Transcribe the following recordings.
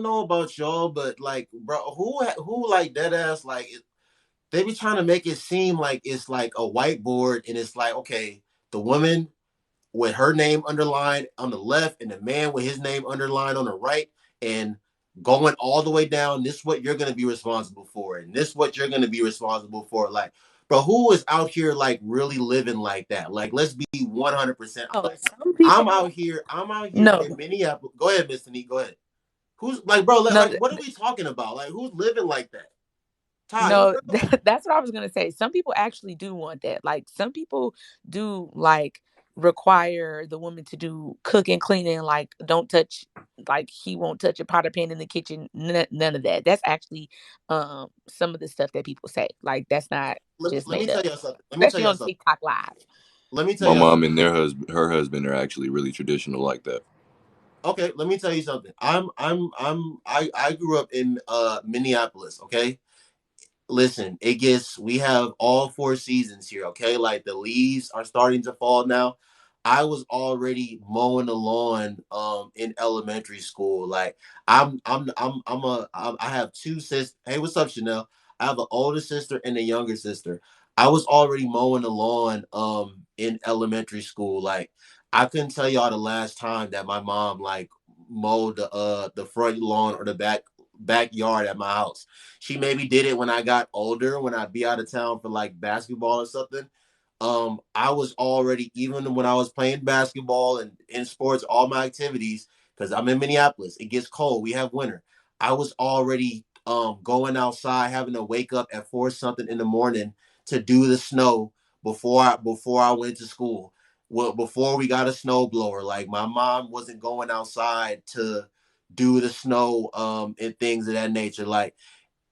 don't know about y'all, but like, bro, who like dead ass like they be trying to make it seem like it's like a whiteboard, and it's like, okay, the woman with her name underlined on the left and the man with his name underlined on the right, and going all the way down, this is what you're going to be responsible for, and this is what you're going to be responsible for. Like, bro, who is out here like really living like that? Like, let's be 100% Oh, like, some people. I'm out here No, in Minneapolis. Go ahead, Mr. Neat, go ahead. Who's like, bro, no, like, what are we talking about? Like, who's living like that? Ty, who's no. That's what I was gonna say. Some people actually do want that. Like some people do like require the woman to do cooking, cleaning. Like don't touch. Like he won't touch a pot or pan in the kitchen. None of that. That's actually some of the stuff that people say. Like that's not just let me made tell up. y'all something. Let me tell Especially y'all on something. TikTok Live. Let me tell My y'all mom something. and her husband are actually really traditional like that. Okay, let me tell you something. I grew up in Minneapolis, okay? Listen, we have all four seasons here, okay? Like the leaves are starting to fall now. I was already mowing the lawn in elementary school. Like I have two sisters. Hey, what's up, Chanel? I have an older sister and a younger sister. I was already mowing the lawn in elementary school. Like I couldn't tell y'all the last time that my mom like mowed the front lawn or the backyard at my house. She maybe did it when I got older, when I'd be out of town for like basketball or something. I was already, even when I was playing basketball and in sports, all my activities, because I'm in Minneapolis, it gets cold. We have winter. I was already going outside, having to wake up at 4 something in the morning to do the snow before I went to school. Well, before we got a snow blower, like my mom wasn't going outside to do the snow and things of that nature. Like,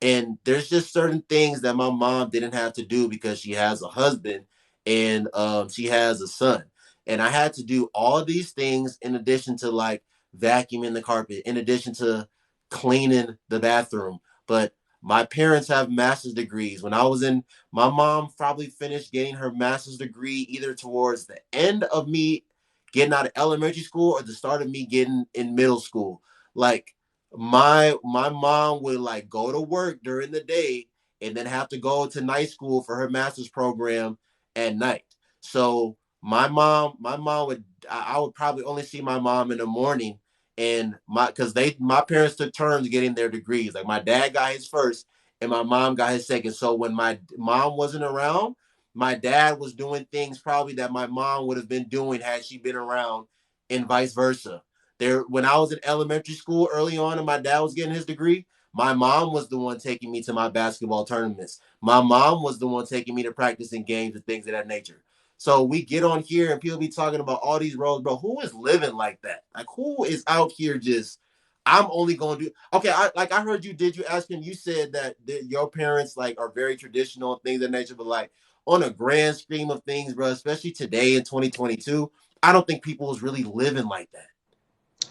and there's just certain things that my mom didn't have to do because she has a husband and she has a son. And I had to do all these things in addition to like vacuuming the carpet, in addition to cleaning the bathroom. But my parents have master's degrees. When I was in, my mom probably finished getting her master's degree either towards the end of me getting out of elementary school or the start of me getting in middle school. Like my mom would like go to work during the day and then have to go to night school for her master's program at night. So my mom would I would probably only see my mom in the morning, and my parents took turns getting their degrees. Like my dad got his first and my mom got his second. So when my mom wasn't around, my dad was doing things probably that my mom would have been doing had she been around, and vice versa. There, when I was in elementary school early on and my dad was getting his degree, my mom was the one taking me to my basketball tournaments. My mom was the one taking me to practicing games and things of that nature. So we get on here and people be talking about all these roles, bro. Who is living like that? Like who is out here just I'm only gonna do okay. I heard you. Did you ask him? You said that your parents like are very traditional and things of that nature, but like on a grand scheme of things, bro, especially today in 2022, I don't think people is really living like that.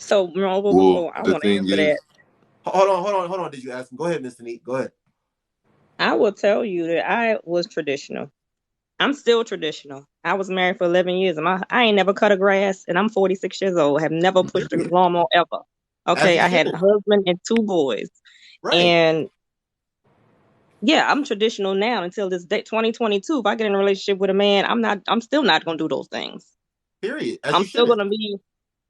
So, whoa, whoa, whoa, Well, whoa. I the want to thing answer that. is, Hold on. Did you ask him? Go ahead, Mr. Neat. Go ahead. I will tell you that I was traditional. I'm still traditional. I was married for 11 years and I ain't never cut a grass and I'm 46 years old. Have never pushed a Period. lawnmower ever. As Okay. you I had a should. husband and two boys. Right. And yeah, I'm traditional now until this day, 2022. If I get in a relationship with a man, I'm still not going to do those things. Period. As I'm you still should. going to be,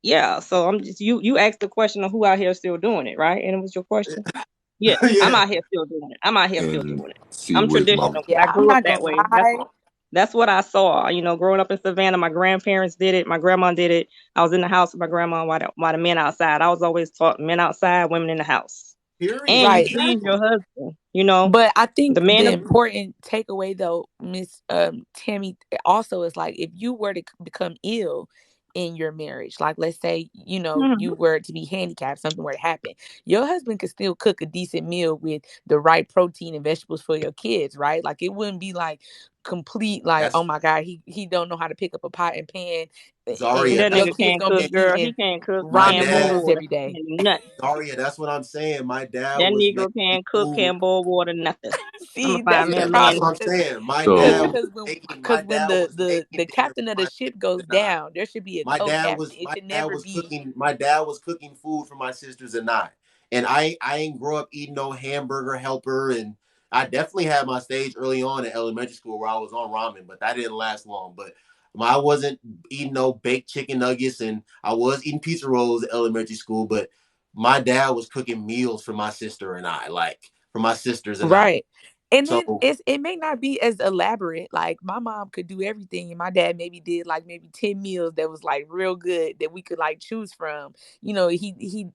yeah. So I'm just, you asked the question of who out here still doing it, right? And it was your question. Yeah, I'm Yeah. out here still doing it. I'm out here still and doing it. see I'm with my traditional because Yeah, I I'm grew up not that gonna way. lie. That's what I saw. Growing up in Savannah, my grandparents did it. My grandma did it. I was in the house with my grandma while the men outside. I was always taught men outside, women in the house. Period. And you Right. please Exactly. your husband. You know, But I the think man. the important takeaway though, Miss Tammy, also is like if you were to become ill in your marriage, like let's say, you Mhm. were to be handicapped, something were to happen, your husband could still cook a decent meal with the right protein and vegetables for your kids, right? Like it wouldn't be like complete like, oh That's my God, he don't know how to pick up a pot and pan and Zaria. That That's your nigga what kids can't gonna cook, be I'm saying. girl. He eating can't cook. He My can't ramen boil dad, noodles water. every day. Nothing. Zaria, that's what I'm saying. My dad That was Negro making can't cook, food. can't boil water, nothing. I'm gonna See, that's find me the a Yeah, man. that's problem what I'm because saying. so My when dad the, was the making the dinner captain of for the my ship sisters goes and I. down, there should be a co-captain. It should My never dad was be. cooking. My dad was cooking food for my sisters and I. And I ain't grow up eating no hamburger helper, and I definitely had my stage early on in elementary school where I was on ramen, but that didn't last long. But I wasn't eating no baked chicken nuggets, and I was eating pizza rolls in elementary school. But my dad was cooking meals for my sister and I, like for my sisters and I. Right. And then So it may not be as elaborate. Like my mom could do everything, and my dad maybe did like maybe 10 meals that was like real good that we could like choose from. He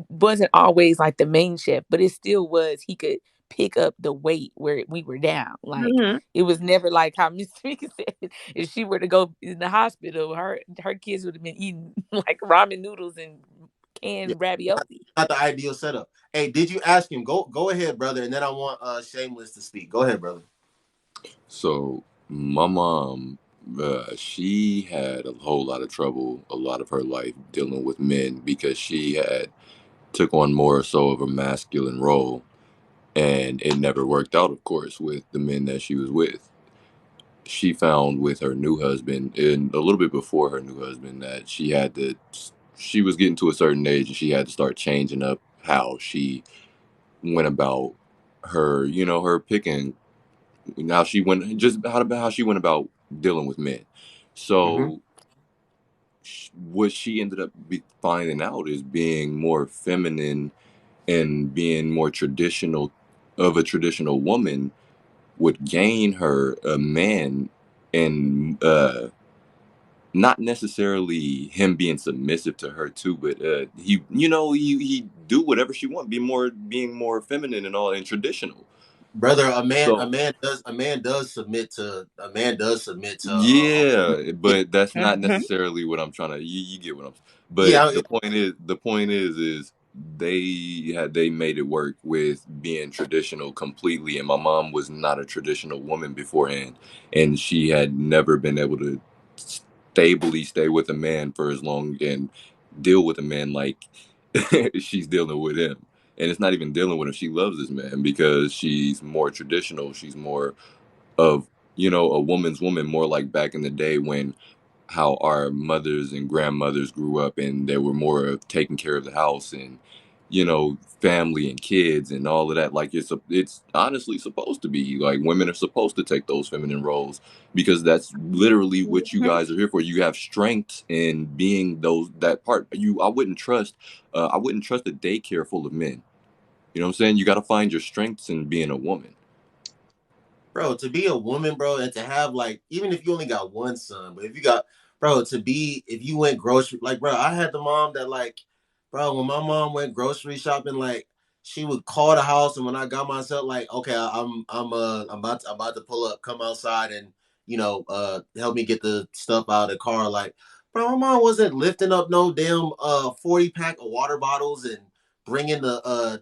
wasn't always like the main chef, but it still was he could pick up the weight where we were down. Like Hmm. it was never like how Miss Tamika said, if she were to go in the hospital, her kids would have been eating like ramen noodles and yeah, canned not, ravioli. not the ideal setup. Hey, did you ask him? Go ahead, brother, and then I want Shameless to speak. Go ahead, brother. So my mom, she had a whole lot of trouble a lot of her life dealing with men because she had took on more so of a masculine role, and it never worked out, of course, with the men that she was with. She found with her new husband, and a little bit before her new husband, that she was getting to a certain age and she had to start changing up how she went about her picking, how she went, just how she went about dealing with men. Mm-hmm. So what she ended up finding out is being more feminine and being more traditional, of a traditional woman, would gain her a man, and not necessarily him being submissive to her too, but he do whatever she want, being more feminine and all, and traditional. Brother, So a man does submit to a woman. yeah, Yeah, but that's not Hmm. necessarily what I'm trying to. You get what I'm. yeah, But the point is they made it work with being traditional completely, and my mom was not a traditional woman beforehand, and she had never been able to stably stay with a man for as long and deal with a man like she's dealing with him. And it's not even dealing with him. She loves this man because she's more traditional. She's more of a woman's woman, more like back in the day when how our mothers and grandmothers grew up, and they were more of taking care of the house and family and kids and all of that. Like it's honestly supposed to be like women are supposed to take those feminine roles because that's literally what you Hmm. guys are here for. You have strengths in being that part. I wouldn't trust a daycare full of men. You know what I'm saying? You got to find your strengths in being a woman. bro, to be a woman, bro, and to have like, even if you only got one son, but if you got, bro, if you went grocery, like, bro, I had the mom that like, bro, when my mom went grocery shopping, like, she would call the house, and when I got myself, like, okay, I'm about to pull up, come outside, and help me get the stuff out of the car, like, bro, my mom wasn't lifting up no damn 40 pack of water bottles and bringing the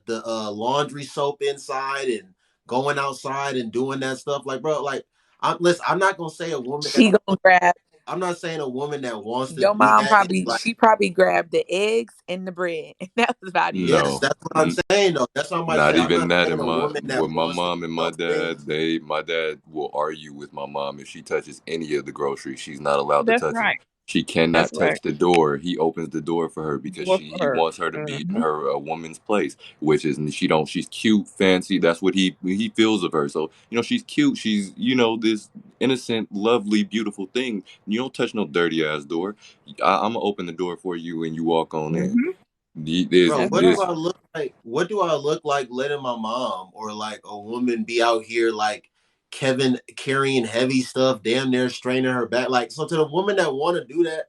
laundry soap inside and going outside and doing that stuff. Like, bro, like, I'm not gonna say a woman that She gonna grab I'm not saying a woman that wants to your do mom that is probably like, she probably grabbed the eggs and the bread. That was about it. yes, No. that's what I'm saying though. That's what I'm about to Not say. I'm even not that. saying And a my woman with that my wants to do mom and my those things. dad, my dad will argue with my mom if she touches any of the groceries. She's not allowed to That's touch them. right. She That's cannot right. touch the door. He opens the door for her because More for he her. wants her to be in Hmm. her a woman's place, which is she don't. She's cute, fancy. That's what he feels of her. So she's cute. She's this innocent, lovely, beautiful thing. You don't touch no dirty ass door. I'm gonna open the door for you and you walk on in. Hmm. There's Bro, That's what do right. this. I look like? What do I look like letting my mom or like a woman be out here like Kevin carrying heavy stuff, damn near straining her back? Like, so to the woman that want to do that,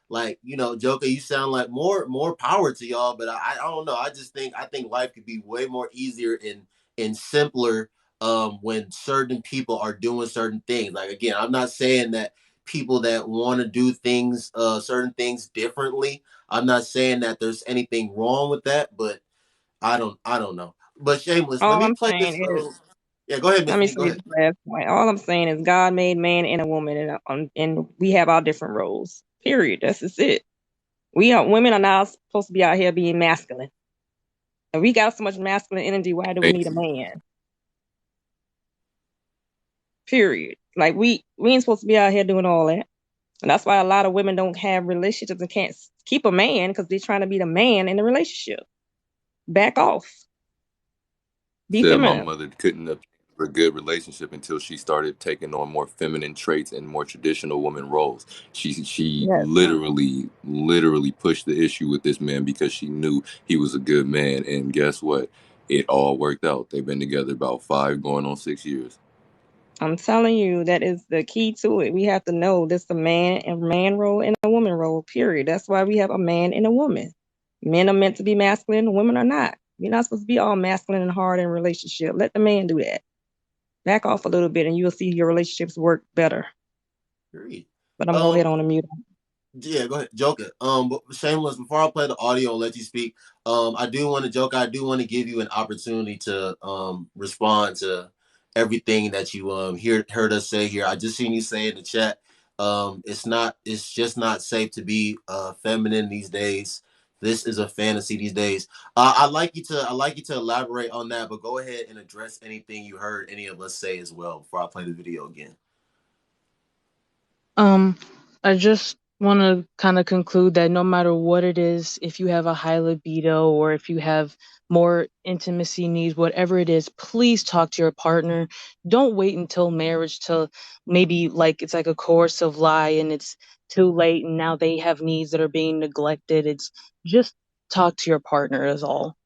like, Joker, you sound like more power to y'all, but I don't know. I think life could be way more easier and simpler when certain people are doing certain things. Like, again, I'm not saying that people that want to do things certain things differently, I'm not saying that there's anything wrong with that, but I don't know. But Shameless, let All me I'm play this saying is, little. Yeah, go ahead, let Miss me Me. Go say ahead. this last point. All I'm saying is God made man and a woman, and we have our different roles. Period. That's just it. We are women are now supposed to be out here being masculine, and we got so much masculine energy. Why do we need a man? Period. Like we ain't supposed to be out here doing all that, and that's why a lot of women don't have relationships and can't keep a man because they're trying to be the man in the relationship. Back off. Be Said my feminine. mother couldn't obtain a good relationship until she started taking on more feminine traits and more traditional woman roles. She Yes. literally pushed the issue with this man because she knew he was a good man, and guess what? It all worked out. They've been together about 5 going on 6 years. I'm telling you, that is the key to it. We have to know this a man role and a woman role, period. That's why we have a man and a woman. Men are meant to be masculine, women are not. You're not supposed to be all masculine and hard in a relationship. Let the man do that. Back off a little bit and you'll see your relationships work better. Agreed. But I'm gonna go Um, ahead on a mute. Yeah, go ahead, Joker. But Shameless. Before I play the audio and let you speak, I do want to joke. I do want to give you an opportunity to respond to everything that you heard us say here. I just seen you say in the chat. It's not. It's just not safe to be feminine these days. This is a fantasy these days. I'd like you to. I'd like you to elaborate on that, but go ahead and address anything you heard any of us say as well before I play the video again. Um, I just want to kind of conclude that no matter what it is, if you have a high libido or if you have more intimacy needs, whatever it is, please talk to your partner. Don't wait until marriage to maybe like it's like a coercive lie and it's too late and now they have needs that are being neglected. It's just talk to your partner is all.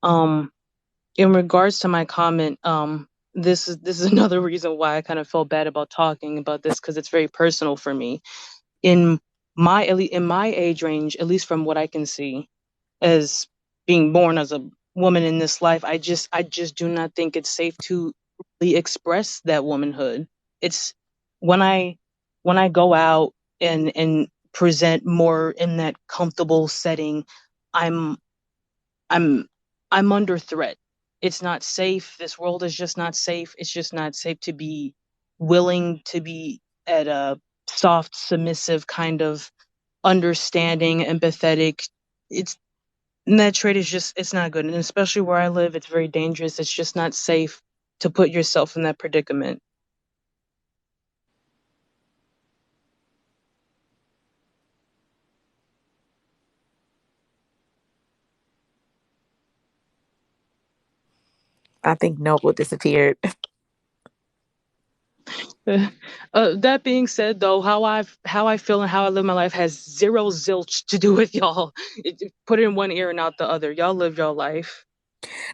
Um, in regards to my comment, this is another reason why I kind of felt bad about talking about this because it's very personal for me. In in my age range, at least from what I can see, as being born as a woman in this life, I just do not think it's safe to really express that womanhood. It's when I go out and present more in that comfortable setting, I'm I'm I'm under threat. It's not safe. This world is just not safe. It's just not safe to be willing to be at a soft, submissive kind of understanding, empathetic. It's and that trait is just it's not good. And especially where I live, it's very dangerous. It's just not safe to put yourself in that predicament. I think Noble disappeared. That being said, though, how I feel and how I live my life has zero zilch to do with y'all. Put it in one ear and out the other. Y'all live your life.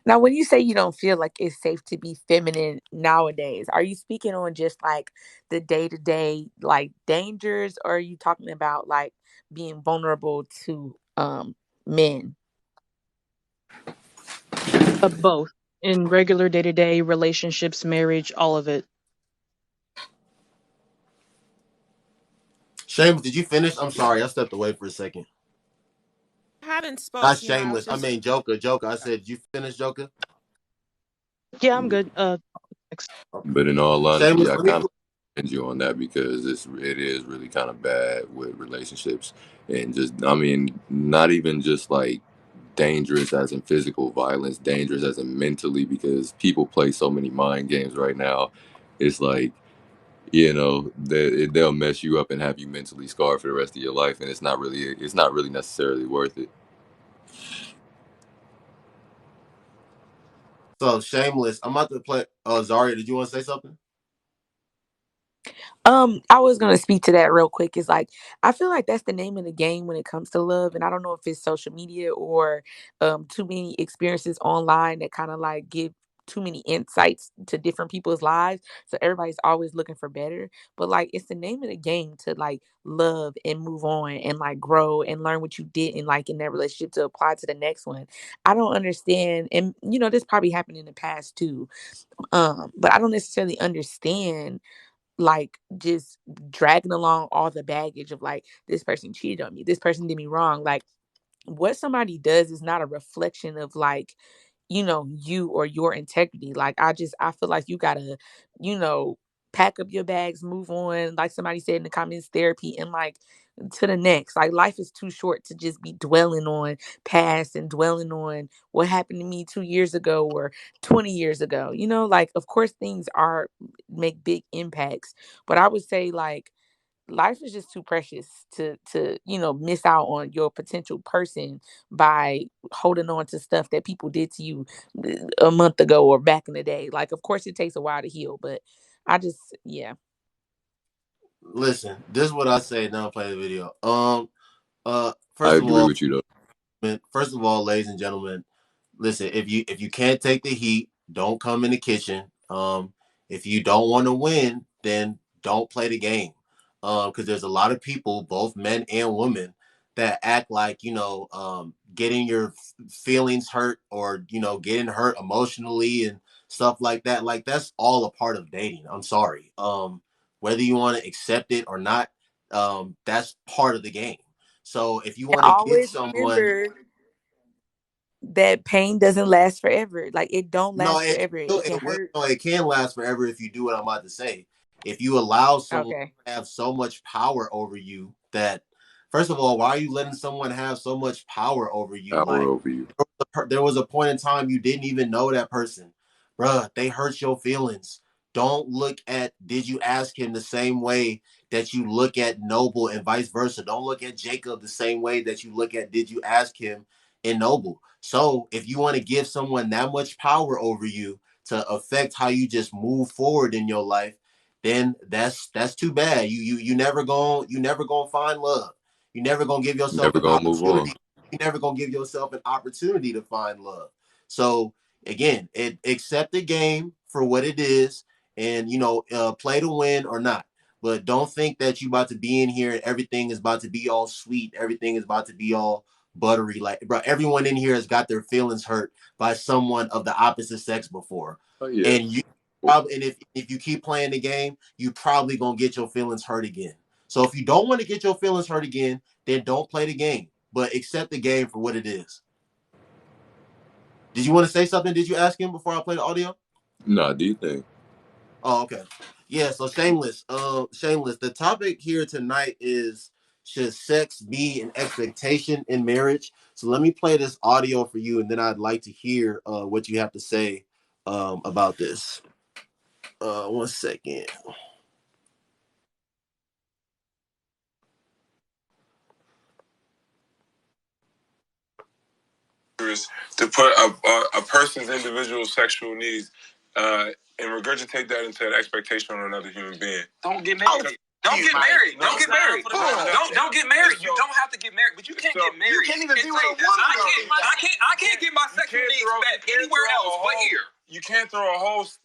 Now, when you say you don't feel like it's safe to be feminine nowadays, are you speaking on just like the day to day like dangers, or are you talking about like being vulnerable to men? Both in regular day to day relationships, marriage, all of it. Shameless, did you finish? I'm sorry, I stepped away for a second. I haven't Not spoke yet. I was shameless. I just mean Joker. Joker. I said, did you finish, Joker? Yeah, I'm good. Next. Okay. But in all honesty, Shameless. I Let me. kind of commend you on that because it is really kind of bad with relationships and just I mean not even just like dangerous as in physical violence, dangerous as in mentally because people play so many mind games right now. It's like they'll mess you up and have you mentally scarred for the rest of your life, and it's not really necessarily worth it. So shameless. I'm about to play. Zaria, did you want to say something? I was gonna speak to that real quick. Is like I feel like that's the name of the game when it comes to love, and I don't know if it's social media or too many experiences online that kind of like give too many insights to different people's lives. So everybody's always looking for better, but like it's the name of the game to like love and move on and like grow and learn what you didn't like in that relationship to apply to the next one. I don't understand, and this probably happened in the past too. But I don't necessarily understand like just dragging along all the baggage of like this person cheated on me, this person did me wrong. Like what somebody does is not a reflection of like you or your integrity. Like I feel like you gotta you know pack up your bags, move on, like somebody said in the comments, therapy, and like to the next. Like life is too short to just be dwelling on past and dwelling on what happened to me 2 years ago or 20 years ago. Like of course things are make big impacts, but I would say life is just too precious to miss out on your potential person by holding on to stuff that people did to you a month ago or back in the day. Like, of course, it takes a while to heal, but I just, yeah. Listen, this is what I say. Now I'm playing the video. I First of agree all, with you though. ladies and gentlemen, listen. If you can't take the heat, don't come in the kitchen. If you don't want to win, then don't play the game. Because there's a lot of people, both men and women, that act like getting your feelings hurt or getting hurt emotionally and stuff like that. Like that's all a part of dating. I'm sorry. Whether you want to accept it or not, that's part of the game. So if you And want to get always someone, remember that pain doesn't last forever. Like, it don't no, last forever. It can hurt. no, it can last forever if you do what I'm about to say. If you allow someone Okay. to have so much power over you that, first of all, why are you letting someone have so much power over you? Power Like over you. there was a point in time you didn't even know that person, bruh. They hurt your feelings. Don't look at did you ask him the same way that you look at Noble and vice versa. Don't look at Jacob the same way that you look at did you ask him in Noble. So if you want to give someone that much power over you to affect how you just move forward in your life, then that's too bad. You never gonna find love. You never gonna give yourself Never an gonna move on. opportunity. You never gonna give yourself an opportunity to find love. So again, accept the game for what it is, and play to win or not. But don't think that you about to be in here and everything is about to be all sweet. Everything is about to be all buttery. Like, bro, everyone in here has got their feelings hurt by someone of the opposite sex before, Oh yeah. and you probably, and if you keep playing the game, you probably gonna get your feelings hurt again. So if you don't want to get your feelings hurt again, then don't play the game, but accept the game for what it is. Did you want to say something? Did you ask him before I play the audio? Nah, do you think? Oh, okay. Yeah, so shameless. Shameless. The topic here tonight is should sex be an expectation in marriage? So let me play this audio for you, and then I'd like to hear what you have to say about this. 1 second. To put a person's individual sexual needs and regurgitate that into an expectation on another human being. Don't get married. Don't get married. Don't get married. Don't get married. You don't have to get married, but you can't get married. You can't even be with a woman. I can't get my sexual needs met anywhere else but here. You can't throw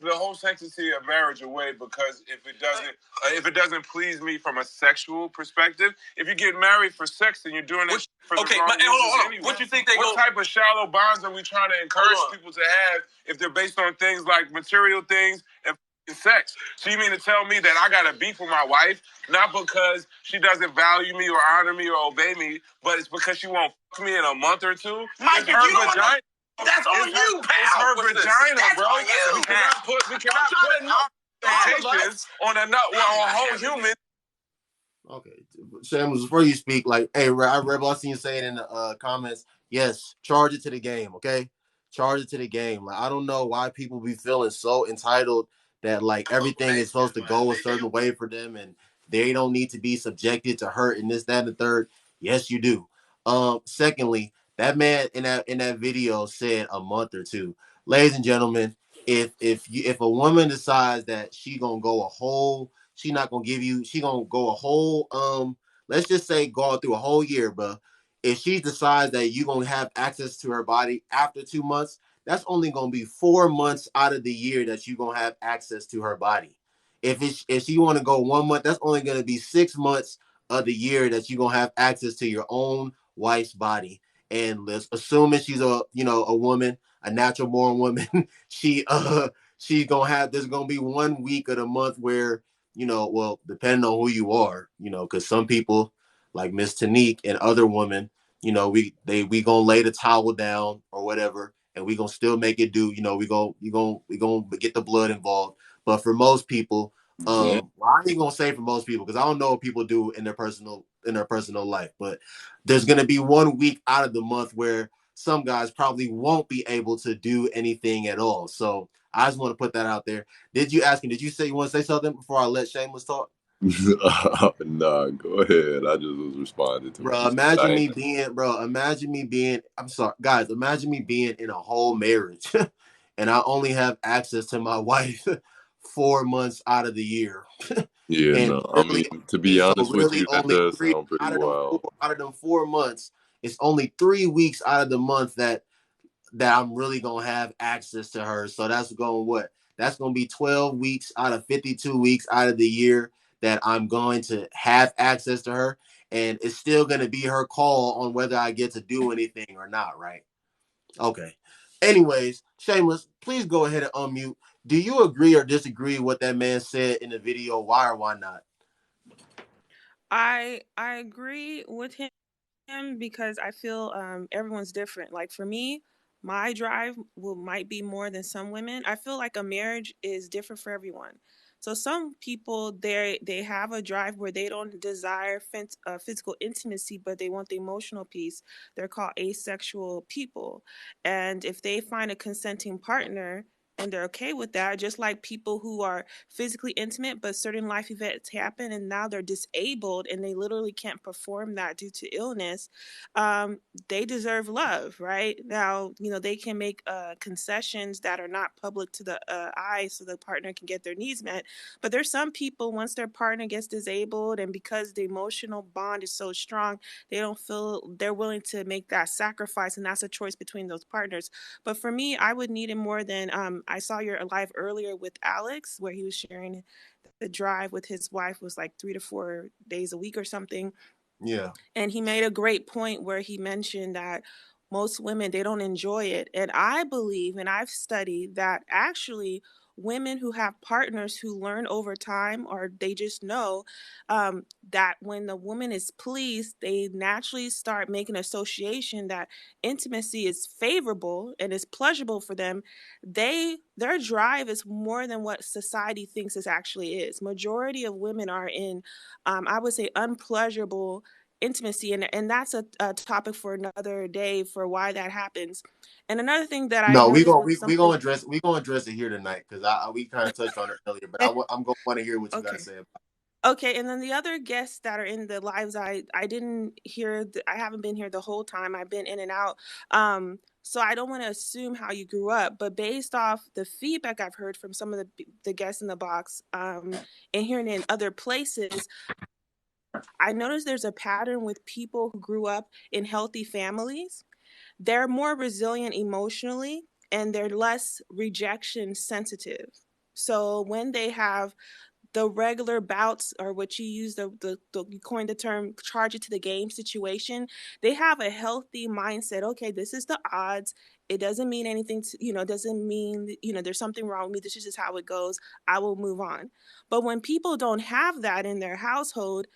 the whole sanctity of marriage away because if it doesn't please me from a sexual perspective, if you get married for sex and you're doing it for the wrong reasons anyway. What you think what type of shallow bonds are we trying to encourage people to have if they're based on things like material things and sex? So you mean to tell me that I got to beef with my wife not because she doesn't value me or honor me or obey me, but it's because she won't fuck me in a month or two? Mike, it's her vagina. That's on you, pal. It's her vagina, bro. On you. We cannot put expectations on a whole human. Okay, Shamus, before you speak, like, hey, I read I seen you say it in the comments. Yes, charge it to the game, okay? Charge it to the game. Like, I don't know why people be feeling so entitled that like everything is supposed to go a certain way for them, and they don't need to be subjected to hurt and this, that, and the third. Yes, you do. Secondly, that man in that video said a month or two. Ladies and gentlemen, if a woman decides that she not gonna give you, she gonna go a whole let's just say go through a whole year, but if she decides that you're gonna have access to her body after 2 months, that's only gonna be 4 months out of the year that you're gonna have access to her body. If she wanna go 1 month, that's only gonna be 6 months of the year that you're gonna have access to your own wife's body. And let's assuming she's a woman, a natural born woman, she's gonna have there's gonna be 1 week of the month where well, depending on who you are, because some people like Miss Tanique and other women, we gonna lay the towel down or whatever, and we gonna still make it do. We gonna get the blood involved. But for most people, Yeah. well, I ain't gonna say for most people because I don't know what people do in their personal life, but there's gonna be 1 week out of the month where some guys probably won't be able to do anything at all. So I just want to put that out there. Did you ask him? Did you say you want to say something before I let Shameless talk? Nah, go ahead. I just was responding to what Bro, you said. I ain't. imagine me being, I'm sorry, guys, imagine me being in a whole marriage and I only have access to my wife 4 months out of the year. Yeah, And no. I mean, really, to be and so honest with really you, that only does three sound pretty out of them four, wild. out of them 4 months, it's only 3 weeks out of the month that I'm really gonna have access to her. So that's going what? That's gonna be 12 weeks out of 52 weeks out of the year that I'm going to have access to her. And it's still gonna be her call on whether I get to do anything or not, right? Okay. Anyways, Shameless, please go ahead and unmute. Do you agree or disagree with what that man said in the video? Why or why not? I agree with him because I feel everyone's different. Like for me, my drive might be more than some women. I feel like a marriage is different for everyone. So some people they have a drive where they don't desire physical intimacy, but they want the emotional piece. They're called asexual people, and if they find a consenting partner and they're okay with that, just like people who are physically intimate, but certain life events happen and now they're disabled and they literally can't perform that due to illness. Um, they deserve love, right? Now, they can make concessions that are not public to the eye so the partner can get their needs met. But there's some people, once their partner gets disabled and because the emotional bond is so strong, they don't feel they're willing to make that sacrifice. And that's a choice between those partners. But for me, I would need it more than I saw your live earlier with Alex, where he was sharing the drive with his wife was like 3 to 4 days a week or something. Yeah. And he made a great point where he mentioned that most women they don't enjoy it. And I believe and I've studied that actually women who have partners who learn over time or they just know that when the woman is pleased they naturally start making association that intimacy is favorable and is pleasurable for them. Their drive is more than what society thinks it actually is. Majority of women are in I would say unpleasurable intimacy, and that's a topic for another day for why that happens. And another thing that I No, we noticed gonna with we something. gonna address it here tonight because I we kind of touched on it earlier, but I'm gonna want to hear what you got to Okay. say about Okay, and then the other guests that are in the lives, I didn't hear. I haven't been here the whole time. I've been in and out. So I don't want to assume how you grew up, but based off the feedback I've heard from some of the guests in the box, and hearing in other places, I noticed there's a pattern with people who grew up in healthy families. They're more resilient emotionally and they're less rejection sensitive. So when they have the regular bouts or what you use the you coined the term charge it to the game situation, they have a healthy mindset. Okay, this is the odds. It doesn't mean anything to, doesn't mean there's something wrong with me. This is just how it goes. I will move on. But when people don't have that in their household,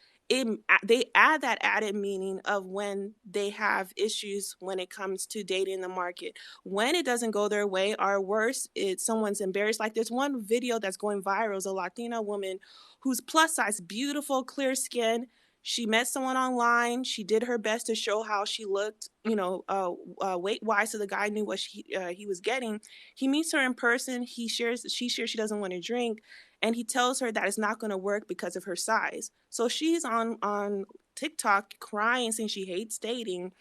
they add that added meaning of when they have issues when it comes to dating the market, when it doesn't go their way, or worse, it's someone's embarrassed. Like there's one video that's going viral. It's a Latina woman who's plus size, beautiful, clear skin. She met someone online. She did her best to show how she looked, weight wise, so the guy knew what he was getting. He meets her in person. She shares she doesn't want to drink, and he tells her that it's not going to work because of her size. So she's on TikTok crying, saying she hates dating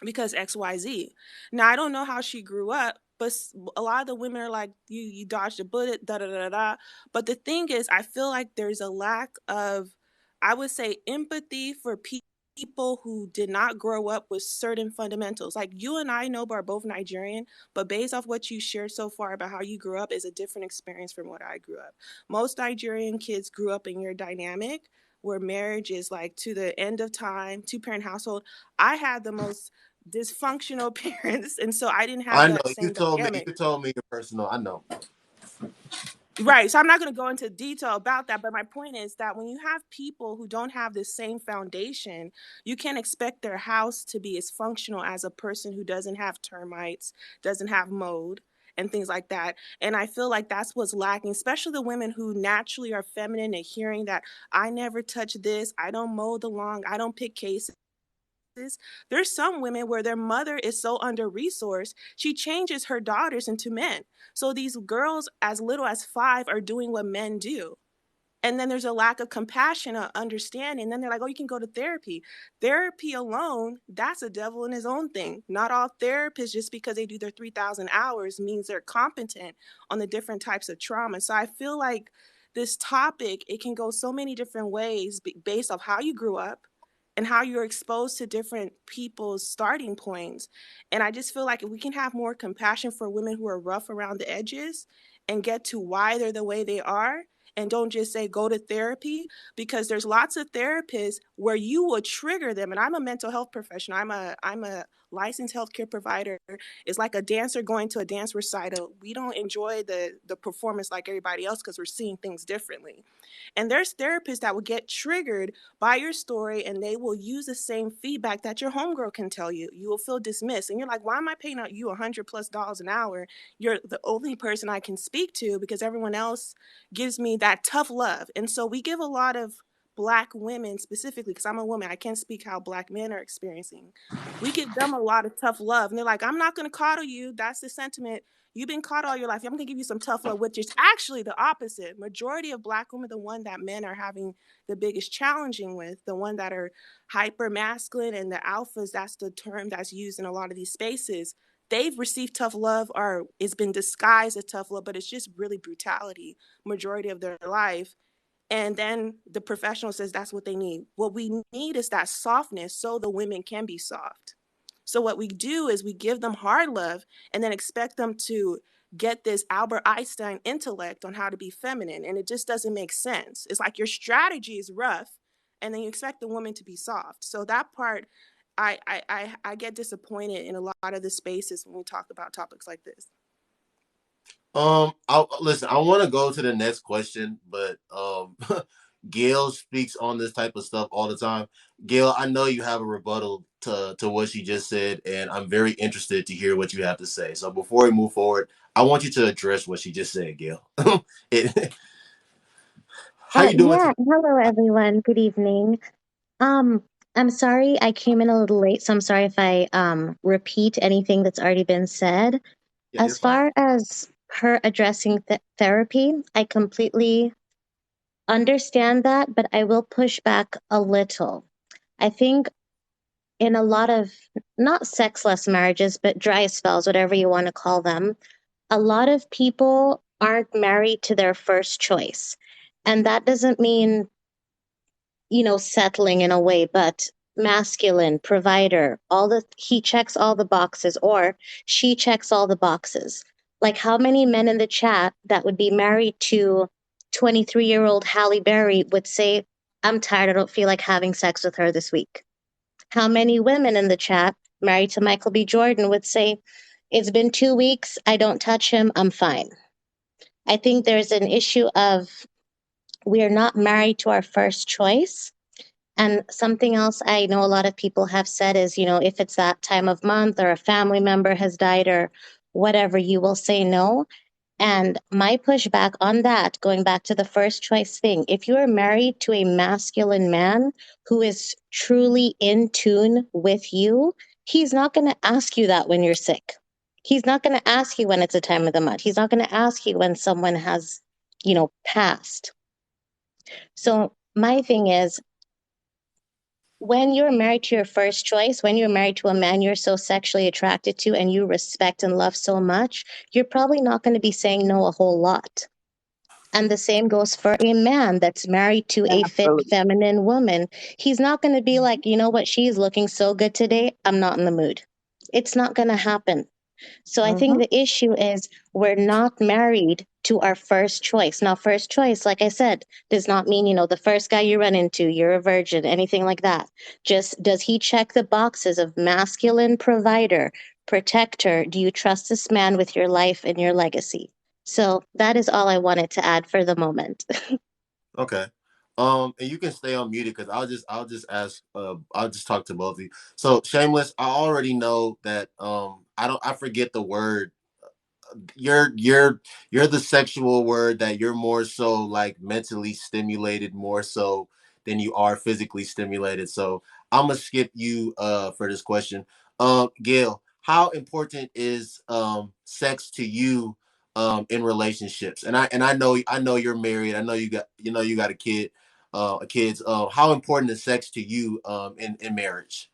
because XYZ. Now I don't know how she grew up, but a lot of the women are like, you dodged a bullet, da da da da. But the thing is, I feel like there's a lack of, I would say, empathy for people who did not grow up with certain fundamentals. Like you and I know are both Nigerian, but based off what you shared so far about how you grew up is a different experience from what I grew up. Most Nigerian kids grew up in your dynamic where marriage is like to the end of time, two parent household. I had the most dysfunctional parents, and so I didn't have I know that you same told me dynamic. your personal. I know. Right. So I'm not going to go into detail about that, but my point is that when you have people who don't have the same foundation, you can't expect their house to be as functional as a person who doesn't have termites, doesn't have mold, and things like that. And I feel like that's what's lacking, especially the women who naturally are feminine and hearing that I never touch this, I don't mow the lawn, I don't pick cases. There's some women where their mother is so under resourced, she changes her daughters into men. So these girls, as little as 5, are doing what men do. And then there's a lack of compassion or understanding. And then they're like, oh, you can go to therapy. Therapy alone, that's a devil in his own thing. Not all therapists, just because they do their 3,000 hours, means they're competent on the different types of trauma. So I feel like this topic, it can go so many different ways based off how you grew up and how you're exposed to different people's starting points. And I just feel like if we can have more compassion for women who are rough around the edges and get to why they're the way they are, and don't just say go to therapy, because there's lots of therapists where you will trigger them. And I'm a mental health professional. I'm a licensed healthcare provider. It's like a dancer going to a dance recital. We don't enjoy the performance like everybody else because we're seeing things differently. And there's therapists that will get triggered by your story, and they will use the same feedback that your homegirl can tell you. You will feel dismissed. And you're like, why am I paying out you $100+ an hour? You're the only person I can speak to because everyone else gives me that tough love. And so we give a lot of Black women specifically, because I'm a woman, I can't speak how Black men are experiencing. We give them a lot of tough love. And they're like, I'm not going to coddle you. That's the sentiment. You've been caught all your life. I'm going to give you some tough love, which is actually the opposite. Majority of Black women, the one that men are having the biggest challenging with, the one that are hyper masculine and the alphas, that's the term that's used in a lot of these spaces. They've received tough love, or it's been disguised as tough love, but it's just really brutality majority of their life. And then the professional says that's what they need. What we need is that softness so the women can be soft. So what we do is we give them hard love and then expect them to get this Albert Einstein intellect on how to be feminine. And it just doesn't make sense. It's like your strategy is rough and then you expect the woman to be soft. So that part, I get disappointed in a lot of the spaces when we talk about topics like this. I listen. I want to go to the next question, but Gail speaks on this type of stuff all the time. Gail, I know you have a rebuttal to what she just said, and I'm very interested to hear what you have to say. So before we move forward, I want you to address what she just said, Gail. it, how you doing Yeah, today? hello everyone. Good evening. Um, I'm sorry I came in a little late, so I'm sorry if I repeat anything that's already been said. Yeah, you're As fine. far as her addressing therapy, I completely understand that, but I will push back a little. I think in a lot of not sexless marriages, but dry spells, whatever you want to call them, a lot of people aren't married to their first choice. And that doesn't mean settling in a way, but masculine, provider, all the he checks all the boxes or she checks all the boxes. Like how many men in the chat that would be married to 23-year-old Halle Berry would say, I'm tired, I don't feel like having sex with her this week. How many women in the chat married to Michael B. Jordan would say, it's been 2 weeks, I don't touch him, I'm fine. I think there's an issue of we are not married to our first choice. And something else I know a lot of people have said is, if it's that time of month or a family member has died or whatever, you will say no. And my pushback on that, going back to the first choice thing, if you are married to a masculine man who is truly in tune with you, he's not going to ask you that when you're sick. He's not going to ask you when it's a time of the month. He's not going to ask you when someone has, passed. So my thing is, when you're married to your first choice, when you're married to a man you're so sexually attracted to and you respect and love so much, you're probably not going to be saying no a whole lot. And the same goes for a man that's married to a fit, Absolutely. feminine woman. He's not going to be like, you know what, she's looking so good today. I'm not in the mood. It's not going to happen. So I think Mm-hmm. the issue is we're not married to our first choice. Now, first choice, like I said, does not mean, the first guy you run into, you're a virgin, anything like that. Just does he check the boxes of masculine provider, protector? Do you trust this man with your life and your legacy? So that is all I wanted to add for the moment. Okay. And you can stay unmuted because I'll just ask I'll just talk to both of you. So shameless, I already know that I forget the word. You're the sexual word that you're more so like mentally stimulated more so than you are physically stimulated. So I'm gonna skip you for this question. Gail, how important is sex to you in relationships. And I know you're married. I know you got a kid, kids. How important is sex to you in marriage?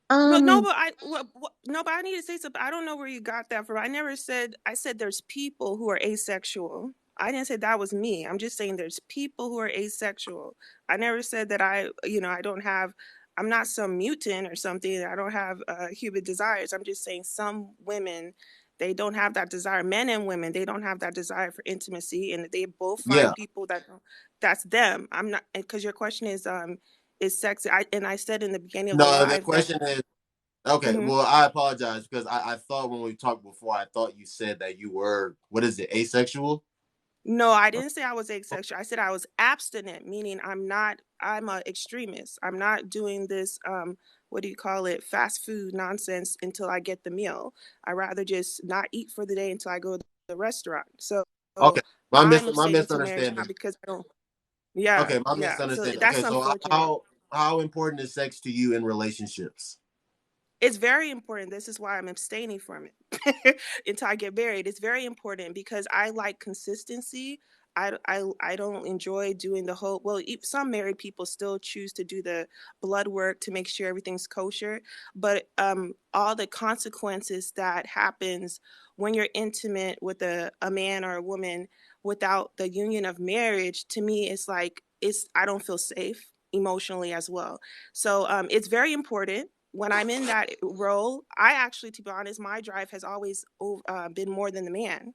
But no, Um, but no, but I need to say something. I don't know where you got that from. I never said. I said there's people who are asexual. I didn't say that was me. I'm just saying there's people who are asexual. I never said that I don't have. I'm not some mutant or something. I don't have human desires. I'm just saying some women, they don't have that desire. Men and women, they don't have that desire for intimacy, and they both Yeah. find people that's them. I'm not, because your question is sex. I said in the beginning of the No, the live that. question is okay. Mhm. Well, I apologize because I thought when we talked before, I thought you said that you were, what is it, asexual? No, I didn't say I was asexual. I said I was abstinent, meaning I'm a extremist. I'm not doing this what do you call it, fast food nonsense until I get the meal. I rather just not eat for the day until I go to the restaurant. So Okay, I'm my abstaining to marriage not misunderstanding. because I don't. Yeah, Okay, my yeah. So misunderstanding. that's Okay, so unfortunate. how important is sex to you in relationships? It's very important. This is why I'm abstaining from it until I get married. It's very important because I like consistency. I don't enjoy doing the whole, well, some married people still choose to do the blood work to make sure everything's kosher, but all the consequences that happens when you're intimate with a man or a woman without the union of marriage, to me, it's like, I don't feel safe emotionally as well. So it's very important when I'm in that role. I actually, to be honest, my drive has always been more than the man.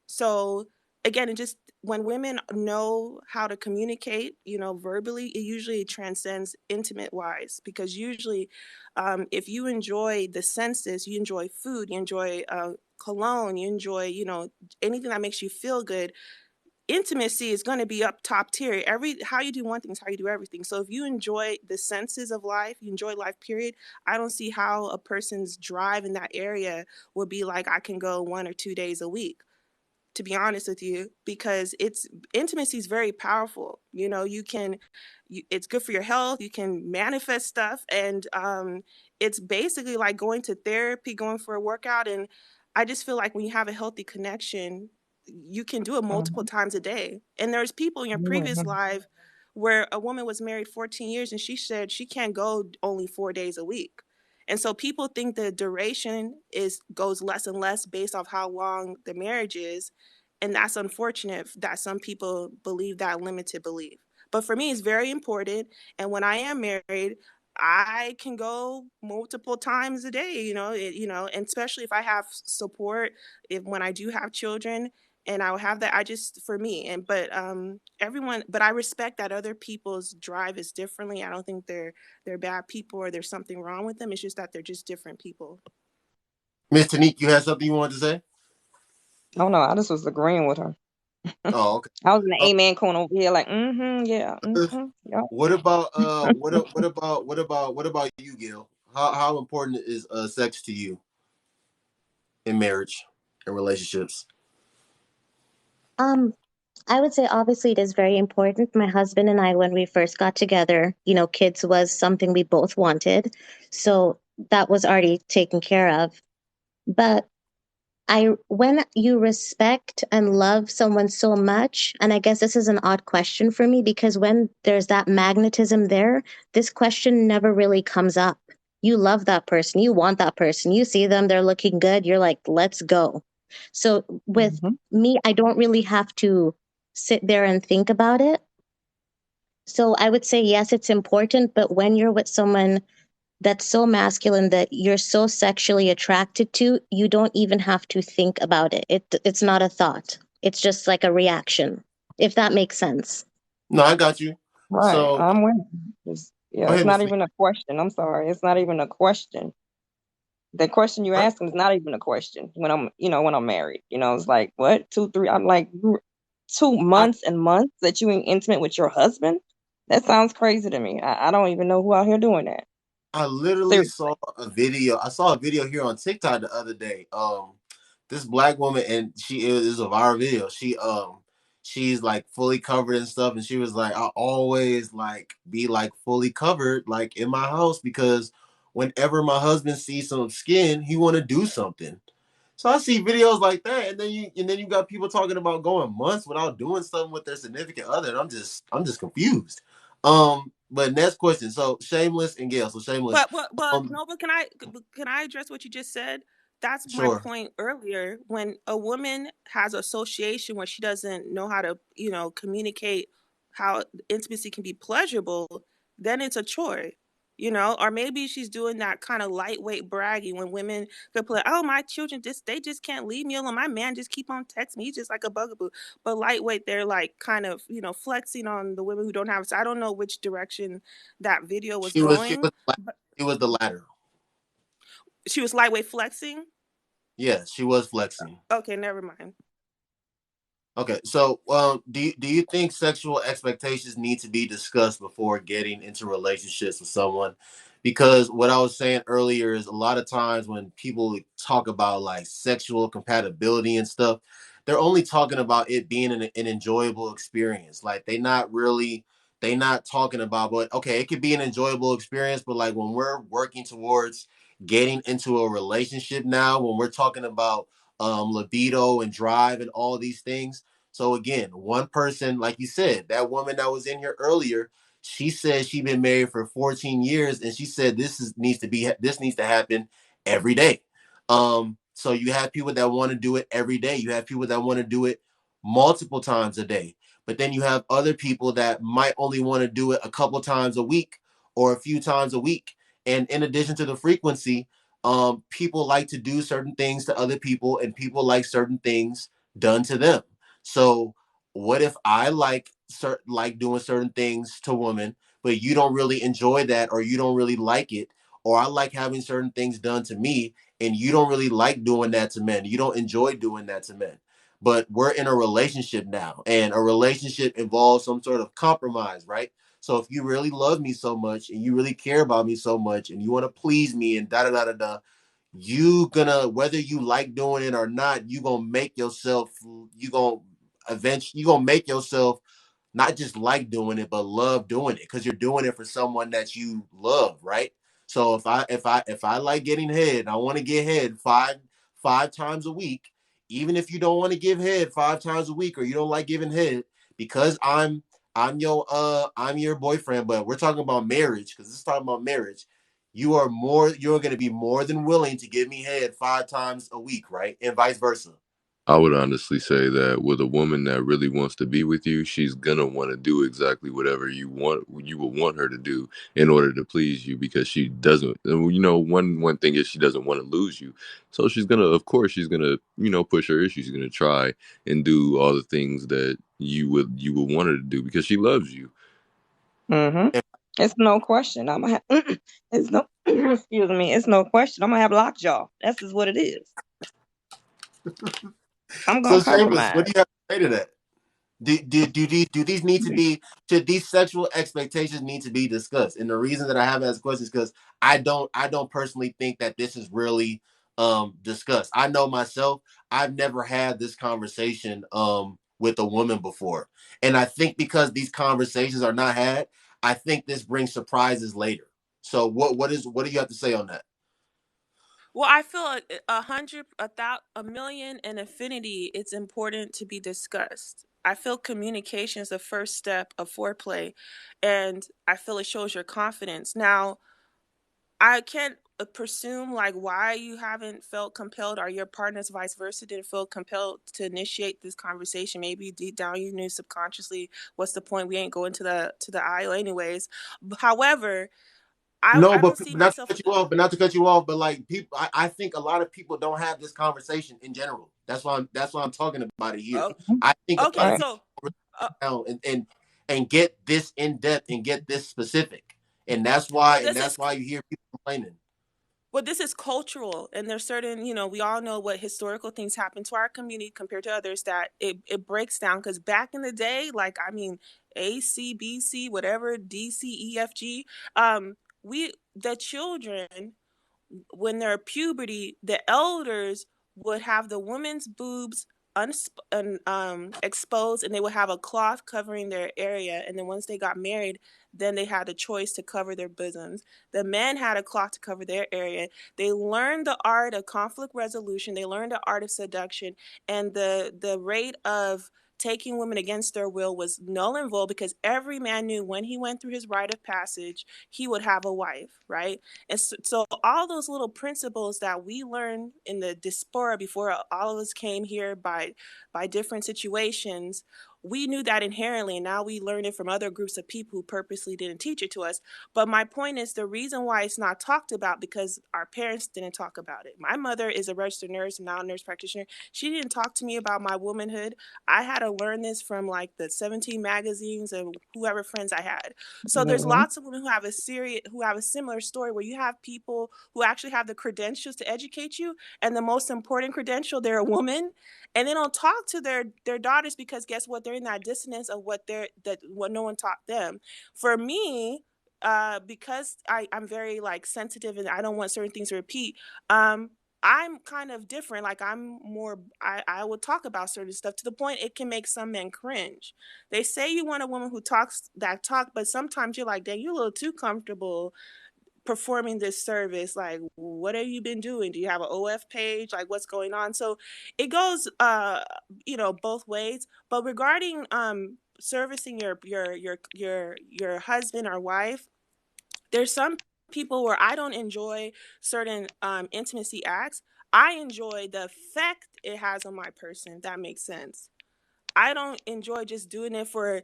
So again, it just, when women know how to communicate, verbally, it usually transcends intimate wise, because usually, if you enjoy the senses, you enjoy food, you enjoy cologne, you enjoy, anything that makes you feel good, intimacy is going to be up top tier. How you do one thing is how you do everything. So if you enjoy the senses of life, you enjoy life, period, I don't see how a person's drive in that area would be like, I can go 1 or 2 days a week, to be honest with you, because intimacy is very powerful. It's good for your health. You can manifest stuff, and it's basically like going to therapy, going for a workout. And I just feel like when you have a healthy connection, you can do it multiple Mhm. times a day. And there's people in your previous Mhm. life where a woman was married 14 years and she said she can't go only 4 days a week. And so people think the duration is goes less and less based off how long the marriage is, and that's unfortunate that some people believe that limited belief. But for me, it's very important. And when I am married, I can go multiple times a day, and especially if I have support, if when I do have children, and I will have that. I just, for me, and but everyone, but I respect that other people's drive is differently. I don't think they're bad people or there's something wrong with them. It's just that they're just different people. Miss Tanique, you had something you wanted to say? Oh no, I just was agreeing with her. Oh, okay. I was in the Uh, amen corner over here, like, yeah, yep. what about what about you, Gil? How important is sex to you in marriage and relationships? um, I would say obviously it is very important. My husband and I, when we first got together, kids was something we both wanted. So that was already taken care of. But when you respect and love someone so much, and I guess this is an odd question for me because when there's that magnetism there, this question never really comes up. You love that person, you want that person, you see them, they're looking good, you're like, let's go. So with Mhm. me, I don't really have to sit there and think about it. So I would say, yes, it's important, but when you're with someone that's so masculine that you're so sexually attracted to, you don't even have to think about it. It's not a thought. It's just like a reaction, if that makes sense. No, I got you. Right, So I'm with go yeah, it's ahead, not Miss Tanique. even a question. I'm sorry, it's not even a question. The question you're asking is not even a question when I'm married. It's like, what, 2, 3? I'm like, 2 months and months that you ain't intimate with your husband? That sounds crazy to me. I don't even know who out here doing that. I literally Seriously. saw a video. I saw a video here on TikTok the other day. This black woman, and she is a viral video. She's like fully covered and stuff, and she was like, I always like be like fully covered like in my house because whenever my husband sees some skin, he want to do something. So I see videos like that, and then you got people talking about going months without doing something with their significant other. And I'm just confused. But next question. So Shameless and Gail. So Shameless. But Um, no, but can I address what you just said? That's my sure. point earlier. When a woman has association where she doesn't know how to, communicate how intimacy can be pleasurable, then it's a chore. Or maybe she's doing that kind of lightweight bragging when women could play, oh, my children they just can't leave me alone. My man just keep on texting me. He's just like a bugaboo. But lightweight, they're like kind of, flexing on the women who don't have it. So I don't know which direction that video was She going. was she was the latter. She was lightweight flexing. Yes, she was flexing. Okay, never mind. Okay, so do you think sexual expectations need to be discussed before getting into relationships with someone? Because what I was saying earlier is a lot of times when people talk about like sexual compatibility and stuff, they're only talking about it being an enjoyable experience. Like they not talking about, but okay, it could be an enjoyable experience, but like when we're working towards getting into a relationship now, when we're talking about libido and drive and all these things. So again, one person, like you said, that woman that was in here earlier, she said she'd been married for 14 years, and she said this needs to happen every day. So you have people that want to do it every day. You have people that want to do it multiple times a day. But then you have other people that might only want to do it a couple times a week or a few times a week. And in addition to the frequency, people like to do certain things to other people, and people like certain things done to them. So what if I like doing certain things to women, but you don't really enjoy that, or you don't really like it, or I like having certain things done to me, and you don't really like doing that to men. You don't enjoy doing that to men. But we're in a relationship now, and a relationship involves some sort of compromise, right? So if you really love me so much and you really care about me so much and you want to please me and da da da da da, you gonna, whether you like doing it or not, you gonna make yourself not just like doing it but love doing it, because you're doing it for someone that you love, right? So if I like getting head and I want to get head five times a week, even if you don't want to give head 5 times a week, or you don't like giving head, because I'm your boyfriend, but we're talking about marriage, because this is talking about marriage. You're going to be more than willing to give me head 5 times a week, right? And vice versa. I would honestly say that with a woman that really wants to be with you, she's gonna want to do exactly whatever you would want her to do in order to please you, because she doesn't. One thing is she doesn't want to lose you, so of course, she's gonna push her issue. She's gonna try and do all the things that you would want her to do because she loves you. Mm-hmm. It's no question. I'm gonna have. It's no. Excuse me. It's no question. I'm gonna have lockjaw. That's just what it is. I'm So gonna Shameless, what compromise. do you have to say to that? Do these need to be, should these sexual expectations need to be discussed? And the reason that I have asked questions is because I don't personally think that this is really discussed. I know myself, I've never had this conversation with a woman before. And I think because these conversations are not had, I think this brings surprises later. So what do you have to say on that? Well, I feel like 100, a million, and infinity. It's important to be discussed. I feel communication is the first step of foreplay, and I feel it shows your confidence. Now, I can't presume like why you haven't felt compelled, or your partners vice versa didn't feel compelled to initiate this conversation. Maybe deep down you knew subconsciously, what's the point? We ain't going to the aisle anyways. However, No, I don't see myself. not to cut you off, but like people, I think a lot of people don't have this conversation in general. That's why I'm talking about it here. Oh, I think a lot okay, of Right. people so don't uh, really sit down and get this in depth and get this specific, and well, that's why you hear people complaining. this is cultural, and there's certain, we all know what historical things happen to our community compared to others, that it breaks down. Because back in the day, like, I mean, ACBC, whatever, DCEFG, we the children, when they're puberty, the elders would have the woman's boobs exposed, and they would have a cloth covering their area. And then once they got married, then they had a choice to cover their bosoms. The men had a cloth to cover their area. They learned the art of conflict resolution. They learned the art of seduction, and the rate of taking women against their will was null and void, because every man knew when he went through his rite of passage, he would have a wife, right? And so all those little principles that we learned in the diaspora before all of us came here by different situations, we knew that inherently, and now we learn it from other groups of people who purposely didn't teach it to us. But my point is, the reason why it's not talked about, because our parents didn't talk about it. My mother is a registered nurse, now a nurse practitioner. She didn't talk to me about my womanhood. I had to learn this from like the 17 magazines and whoever friends I had. So there's Mm-hmm. lots of women who have a similar story, where you have people who actually have the credentials to educate you, and the most important credential, they're a woman, and they don't talk to their daughters, because guess what? They're in that dissonance of what no one taught them. For me, because I'm very like sensitive, and I don't want certain things to repeat. I'm kind of different. Like, I'm more, I would talk about certain stuff to the point it can make some men cringe. They say you want a woman who talks that talk, but sometimes you're like, dang, you're a little too comfortable performing this service. Like, what have you been doing? Do you have an OF page? Like, what's going on? So it goes both ways. But regarding servicing your husband or wife, there's some people where I don't enjoy certain intimacy acts. I enjoy the effect it has on my person. That makes sense. I don't enjoy just doing it for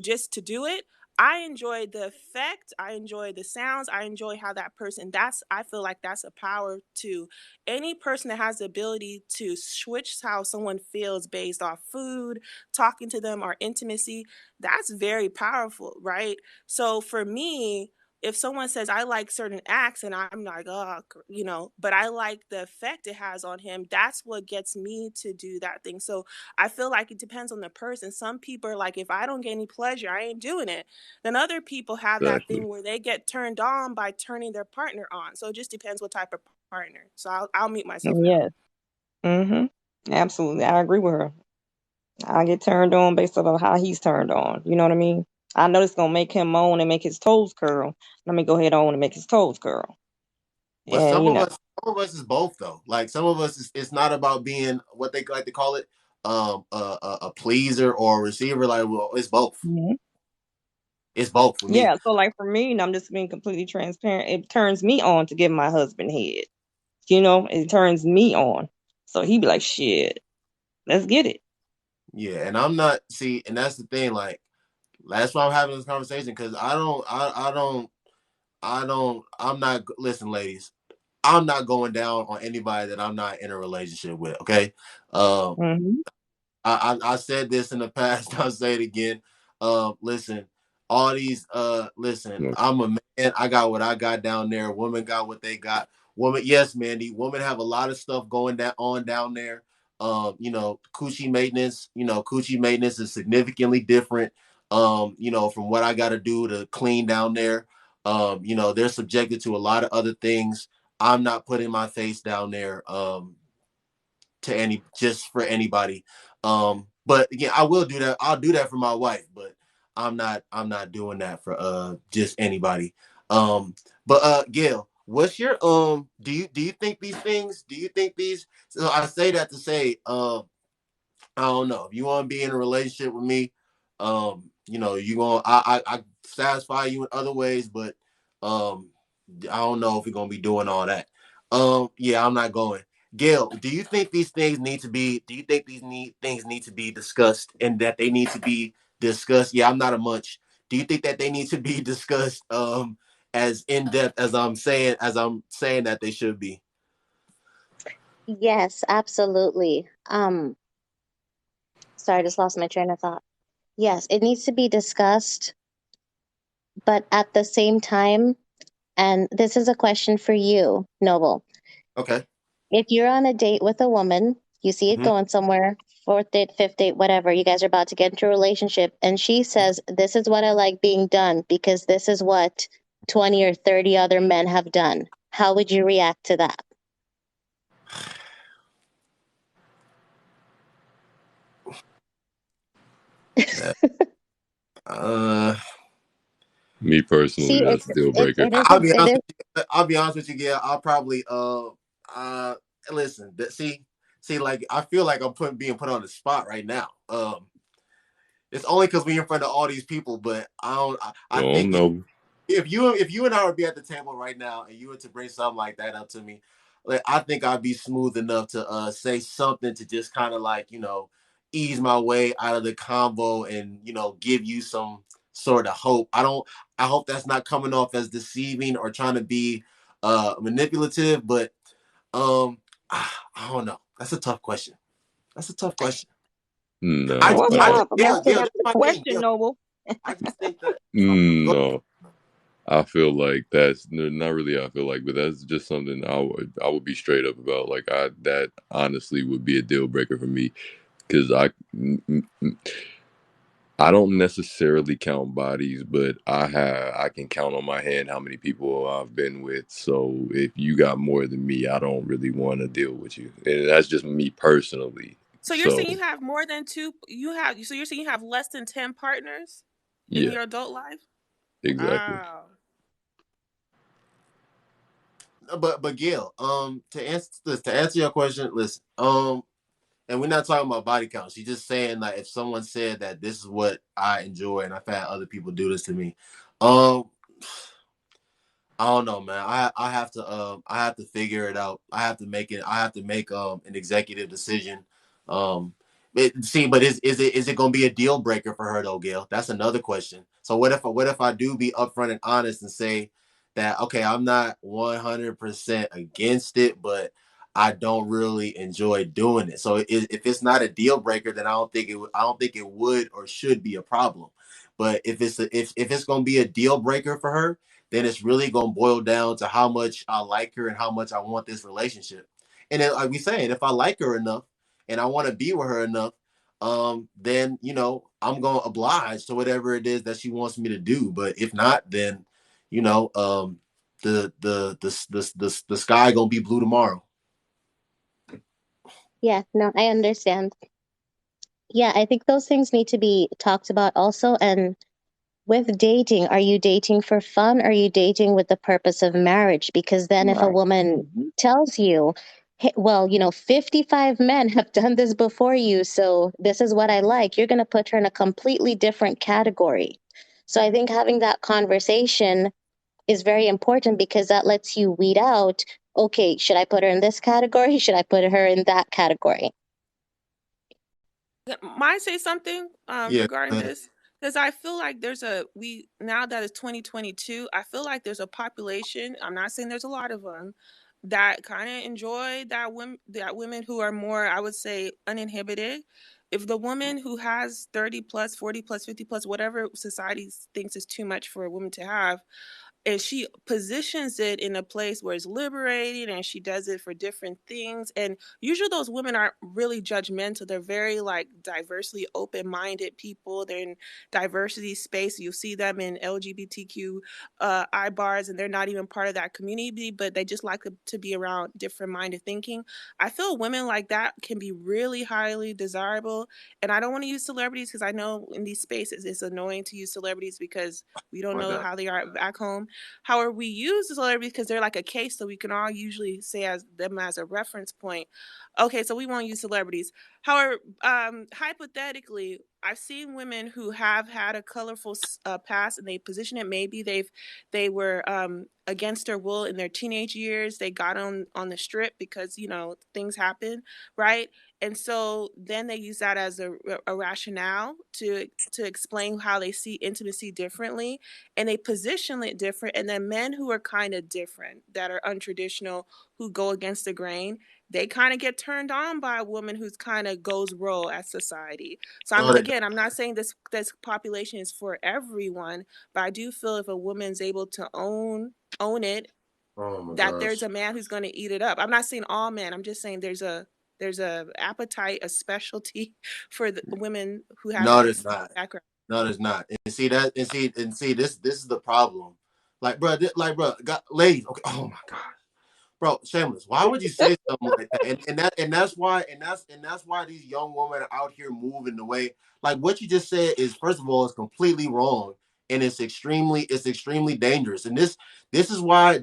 just to do it. I enjoy the effect. I enjoy the sounds. I enjoy how that person. I feel like that's a power to any person that has the ability to switch how someone feels based off food, talking to them, or intimacy. That's very powerful, right? So for me, if someone says I like certain acts, and I'm like, oh, but I like the effect it has on him, that's what gets me to do that thing. So I feel like it depends on the person. Some people are like, if I don't get any pleasure, I ain't doing it. Then other people have that Exactly. thing where they get turned on by turning their partner on. So it just depends what type of partner. So I'll mute myself now. Yes. Mm-hmm. Absolutely. I agree with her. I get turned on based on how he's turned on. You know what I mean? I know it's gonna make him moan and make his toes curl. Let me go ahead on and make his toes curl. But And some of us is both though. Like some of us, it's not about being what they like to call it, a pleaser or a receiver. Like, well, it's both. Mhm. It's both for me. Yeah, so like for me, and I'm just being completely transparent, it turns me on to give my husband head. It turns me on. So he'd be like, shit, let's get it. Yeah, and I'm not see, and that's the thing. Like that's why I'm having this conversation because I'm not. Listen, ladies, I'm not going down on anybody that I'm not in a relationship with. Okay, um, Hmm. I said this in the past. I'll say it again. Listen, all these. Listen, I'm a man. I got what I got down there. Women got what they got. Woman, yes, Mandy. Women have a lot of stuff going down there. Coochie maintenance. Coochie maintenance is significantly different. From what I got to do to clean down there. They're subjected to a lot of other things. I'm not putting my face down there. To any just for anybody. But again, I will do that. I'll do that for my wife, but I'm not doing that for just anybody. Um, but Gail, what's your do you think these things? Do you think these? So I say that to say I don't know. If you want to be in a relationship with me, you going I satisfy you in other ways, but um I don't know if we're gonna be doing all that. Yeah, I'm not going. Gail, do you think these things need to be do you think things need to be discussed and that they need to be discussed? Yeah, I'm not a munch. Do you think that they need to be discussed as in depth as I'm saying that they should be? Yes, absolutely. Sorry, I just lost my train of thought. Yes, it needs to be discussed, but at the same time, and this is a question for you, Noble. Okay. If you're on a date with a woman, you see it Mhm. going somewhere, fourth date, fifth date, whatever, you guys are about to get into a relationship, and she says, this is what I like being done because this is what 20 or 30 other men have done. How would you react to that? Uh, uh, Me personally, See, that's a deal breaker. it is I'll be it honest is with you. I'll be honest with you, Gail. I'll probably listen. See, like I feel like I'm being put on the spot right now. It's only because we're in front of all these people, but I don't. I Don't think know. if you and I would be at the table right now, and you were to bring something like that up to me, like I think I'd be smooth enough to say something to just kind of like ease my way out of the combo and give you some sort of hope. I hope that's not coming off as deceiving or trying to be manipulative, but I don't know. That's a tough question. That's a tough question. I No, What's just, I just, wrong with Gail, asking Gail, a that's my thing, question, Gail. Noble? I just think that. Go no. I feel like that's not really. I feel like, but that's just something I would be straight up about. Like that honestly would be a deal breaker for me because I don't necessarily count bodies, but I can count on my hand how many people I've been with. So if you got more than me, I don't really want to deal with you, and that's just me personally. So you're So saying you have more than two? You have. So you're saying you have less than 10 partners in yeah, your adult life? exactly. Wow. but Gail, to answer your question, listen, and we're not talking about body count. She's just saying like if someone said that this is what I enjoy, and I've had other people do this to me, um, I don't know, man. I have to figure it out. I have to make an executive decision. But is it gonna be a deal breaker for her though, Gail? That's another question. So what if I do be upfront and honest and say that okay, I'm not 100% against it, but I don't really enjoy doing it. So if it's not a deal breaker, then I don't think it would or should be a problem. But if it's gonna be a deal breaker for her, then it's really gonna boil down to how much I like her and how much I want this relationship. And then, like we saying, if I like her enough and I want to be with her enough, then I'm gonna oblige to whatever it is that she wants me to do. But if not, then you know, the sky gonna be blue tomorrow. yeah, no, I understand. Yeah, I think those things need to be talked about also. And with dating, are you dating for fun? Or are you dating with the purpose of marriage? Because then if a Right. woman Mhm. tells you, hey, well, 55 men have done this before you, so this is what I like, you're going to put her in a completely different category. So I think having that conversation is very important because that lets you weed out, okay, should I put her in this category? Should I put her in that category? Might I say something Yeah, regarding this? Because I feel like there's a we now that it's 2022. I feel like there's a population. I'm not saying there's a lot of them that kind of enjoy that women who are more, I would say, uninhibited. If the woman who has 30 plus, 40 plus, 50 plus, whatever society thinks is too much for a woman to have, and she positions it in a place where it's liberating, and she does it for different things, and usually those women aren't really judgmental. They're very like diversely open-minded people. They're in diversity space. You'll see them in LGBTQ I bars, and they're not even part of that community, but they just like to be around different minded thinking. I feel women like that can be really highly desirable. And I don't want to use celebrities because I know in these spaces it's annoying to use celebrities because we don't my know God. how they are back home. However, we use the celebrities because they're like a case, so we can all usually say as them as a reference point. Okay, so we won't use celebrities. However, hypothetically, I've seen women who have had a colorful past, and they position it. Maybe they were against their will in their teenage years. They got on the strip because things happen, right? And so then they use that as a rationale to explain how they see intimacy differently, and they position it different. And then men who are kind of different, that are untraditional, who go against the grain, they kind of get turned on by a woman who's kind of goes rogue at society. So Oh, I'm not saying this population is for everyone, but I do feel if a woman's able to own it, oh my that there's gosh. a man who's going to eat it up. I'm not saying all men. I'm just saying there's a appetite, a specialty for the women who have No, that there's not. background. No, there's not. And see this is the problem. Like, bro, ladies. Okay. Oh my God. Bro, shameless. Why would you say something like that? And that's why these young women are out here moving the way. Like what you just said is, first of all, it's completely wrong, and it's extremely dangerous. And this is why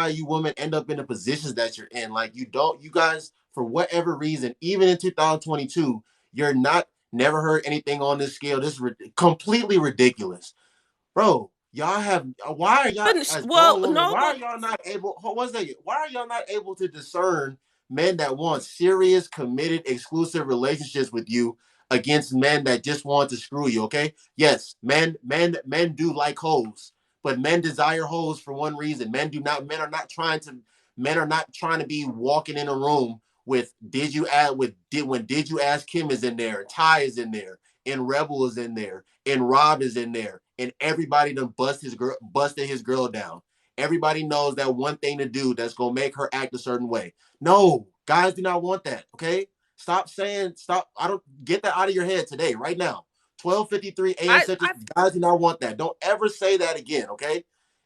you women end up in the positions that you're in. Like you guys, for whatever reason, even in 2022, you're not never heard anything on this scale. This is completely ridiculous, bro. Y'all have why are y'all But as well, grown women? no, Why well, are y'all not able? What's that? Why are y'all not able to discern men that want serious, committed, exclusive relationships with you against men that just want to screw you? Okay, yes, men do like hoes, but men desire hoes for one reason. Men do not. Men are not trying to be walking in a room with did you add with did when did you ask Kim is in there, Ty is in there, and Rebel is in there, and Rob is in there, and everybody done busted his girl down. Everybody knows that one thing to do that's gonna make her act a certain way. No, guys do not want that. Okay, stop. I don't get that out of your head today, right now. 12:53 a.m. Central. I Guys do not want that. Don't ever say that again. Okay.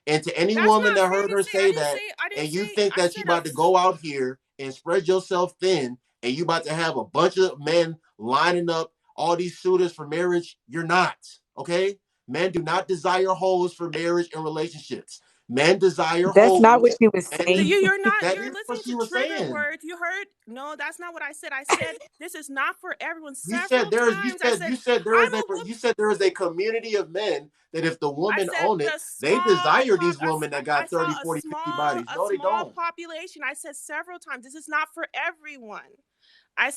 And to any that's woman not that fair heard to her say. I say didn't that, say. I didn't and you say. think I that you said a. about to go out here and spread yourself thin, and you about to have a bunch of men lining up all these suitors for marriage, you're not. Okay? Men do not desire hoes for marriage and relationships. Men desire That's not what hoes. she was And saying. You're not. that You're is what listening she to was trigger saying. words. You heard? No, that's not what I said. I said this is not for everyone. You said Several there is. times I said I'm a woman. You said there is a community of men that if the I woman said own it, the they small desire pop. these women that I got saw 30, 40, 50 bodies. a No, they small don't. population. I said several times. This is not for everyone.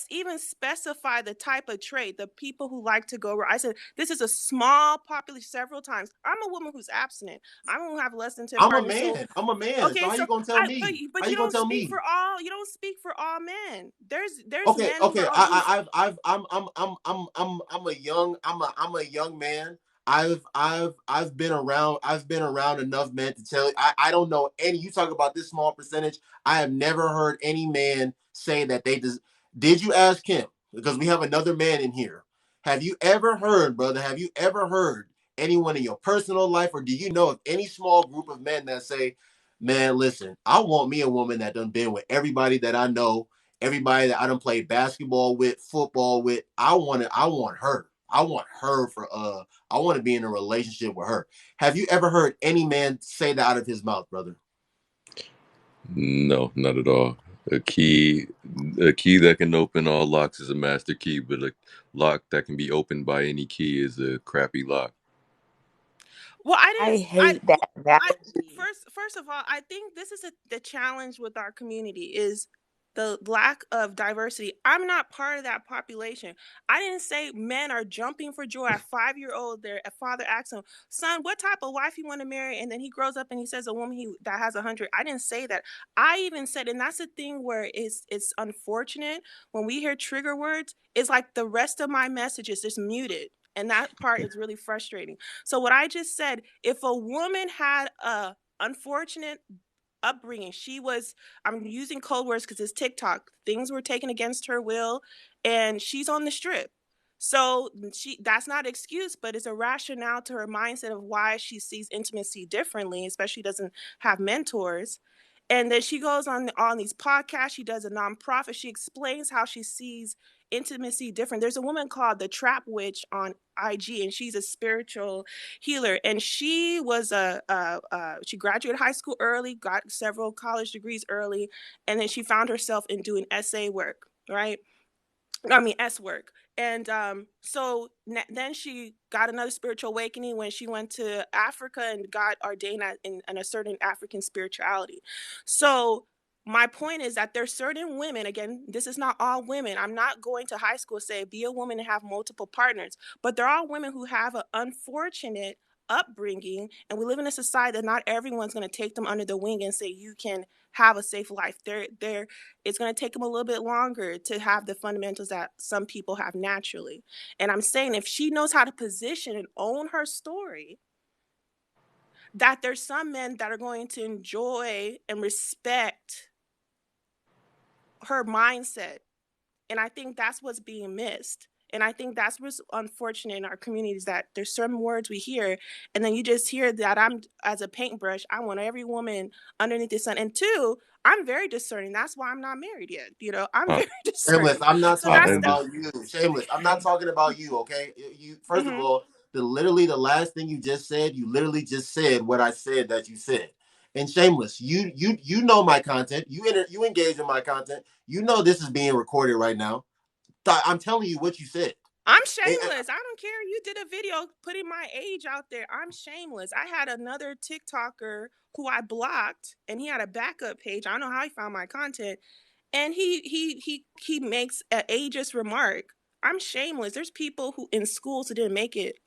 Even specify the type of trade, the people who like to go. I said this is a small population several times. I'm a woman who's abstinent. I'm gonna have less than 10 I'm a partners. So man. I'm a man. So okay, how so you gonna tell but me? How but you you gonna don't tell speak me? for all. You don't speak for all men. There's Okay, men okay. who's I'm a young man. I've been around. I've been around enough men to tell you. I don't know any. You talk about this small percentage. I have never heard any man say that they just. Did you ask him? Because we have another man in here. Have you ever heard, brother? Have you ever heard anyone in your personal life, or do you know of any small group of men that say, "Man, listen, I want me a woman that done been with everybody that I know, everybody that I done played basketball with, football with. I want her. I want her for I want to be in a relationship with her." Have you ever heard any man say that out of his mouth, brother? No, not at all. A key, a key that can open all locks is a master key, but a lock that can be opened by any key is a crappy lock. well, I I didn't. hate that I analogy. first of all, I think this is the challenge with our community is the lack of diversity. I'm not part of that population. I didn't say men are jumping for joy. A 5 year old, their father asks him, "Son, what type of wife you want to marry?" And then he grows up and he says, "A woman that has 100." I didn't say that. I even said, and that's the thing where it's unfortunate when we hear trigger words. It's like the rest of my message is just muted. And that part is really frustrating. So what I just said, if a woman had a unfortunate upbringing, she was, I'm using code words because it's TikTok, things were taken against her will, and she's on the strip. So that's not an excuse, but it's a rationale to her mindset of why she sees intimacy differently, especially doesn't have mentors. And then she goes on these podcasts. She does a nonprofit. She explains how she sees intimacy different. There's a woman called the Trap Witch on IG, and she's a spiritual healer. And she was she graduated high school early, got several college degrees early, and then she found herself in doing essay work, right? I mean, S work. And then she got another spiritual awakening when she went to Africa and got ordained in a certain African spirituality. So, my point is that there's certain women, again, this is not all women. I'm not going to high school say be a woman and have multiple partners, but there are women who have an unfortunate upbringing, and we live in a society that not everyone's going to take them under the wing and say you can have a safe life. They're it's going to take them a little bit longer to have the fundamentals that some people have naturally. And I'm saying if she knows how to position and own her story, that there's some men that are going to enjoy and respect her mindset. And I think that's what's being missed. And I think that's what's unfortunate in our communities, that there's certain words we hear, and then you just hear that I'm as a paintbrush. I want every woman underneath the sun. And two, I'm very discerning. That's why I'm not married yet. I'm I, very Shameless, discerning. I'm not So talking that's and about you. Shameless, I'm not talking about you. Okay, you first of mm-hmm. all, the last thing you just said, you literally just said what I said that you said. And shameless, you know my content. You engage in my content. You know this is being recorded right now. I'm telling you what you said. I'm And, shameless. I don't care. You did a video putting my age out there. I'm shameless. I had another TikToker who I blocked, and he had a backup page. I don't know how he found my content, and he makes an ageist remark. I'm shameless. There's people who in schools who didn't make it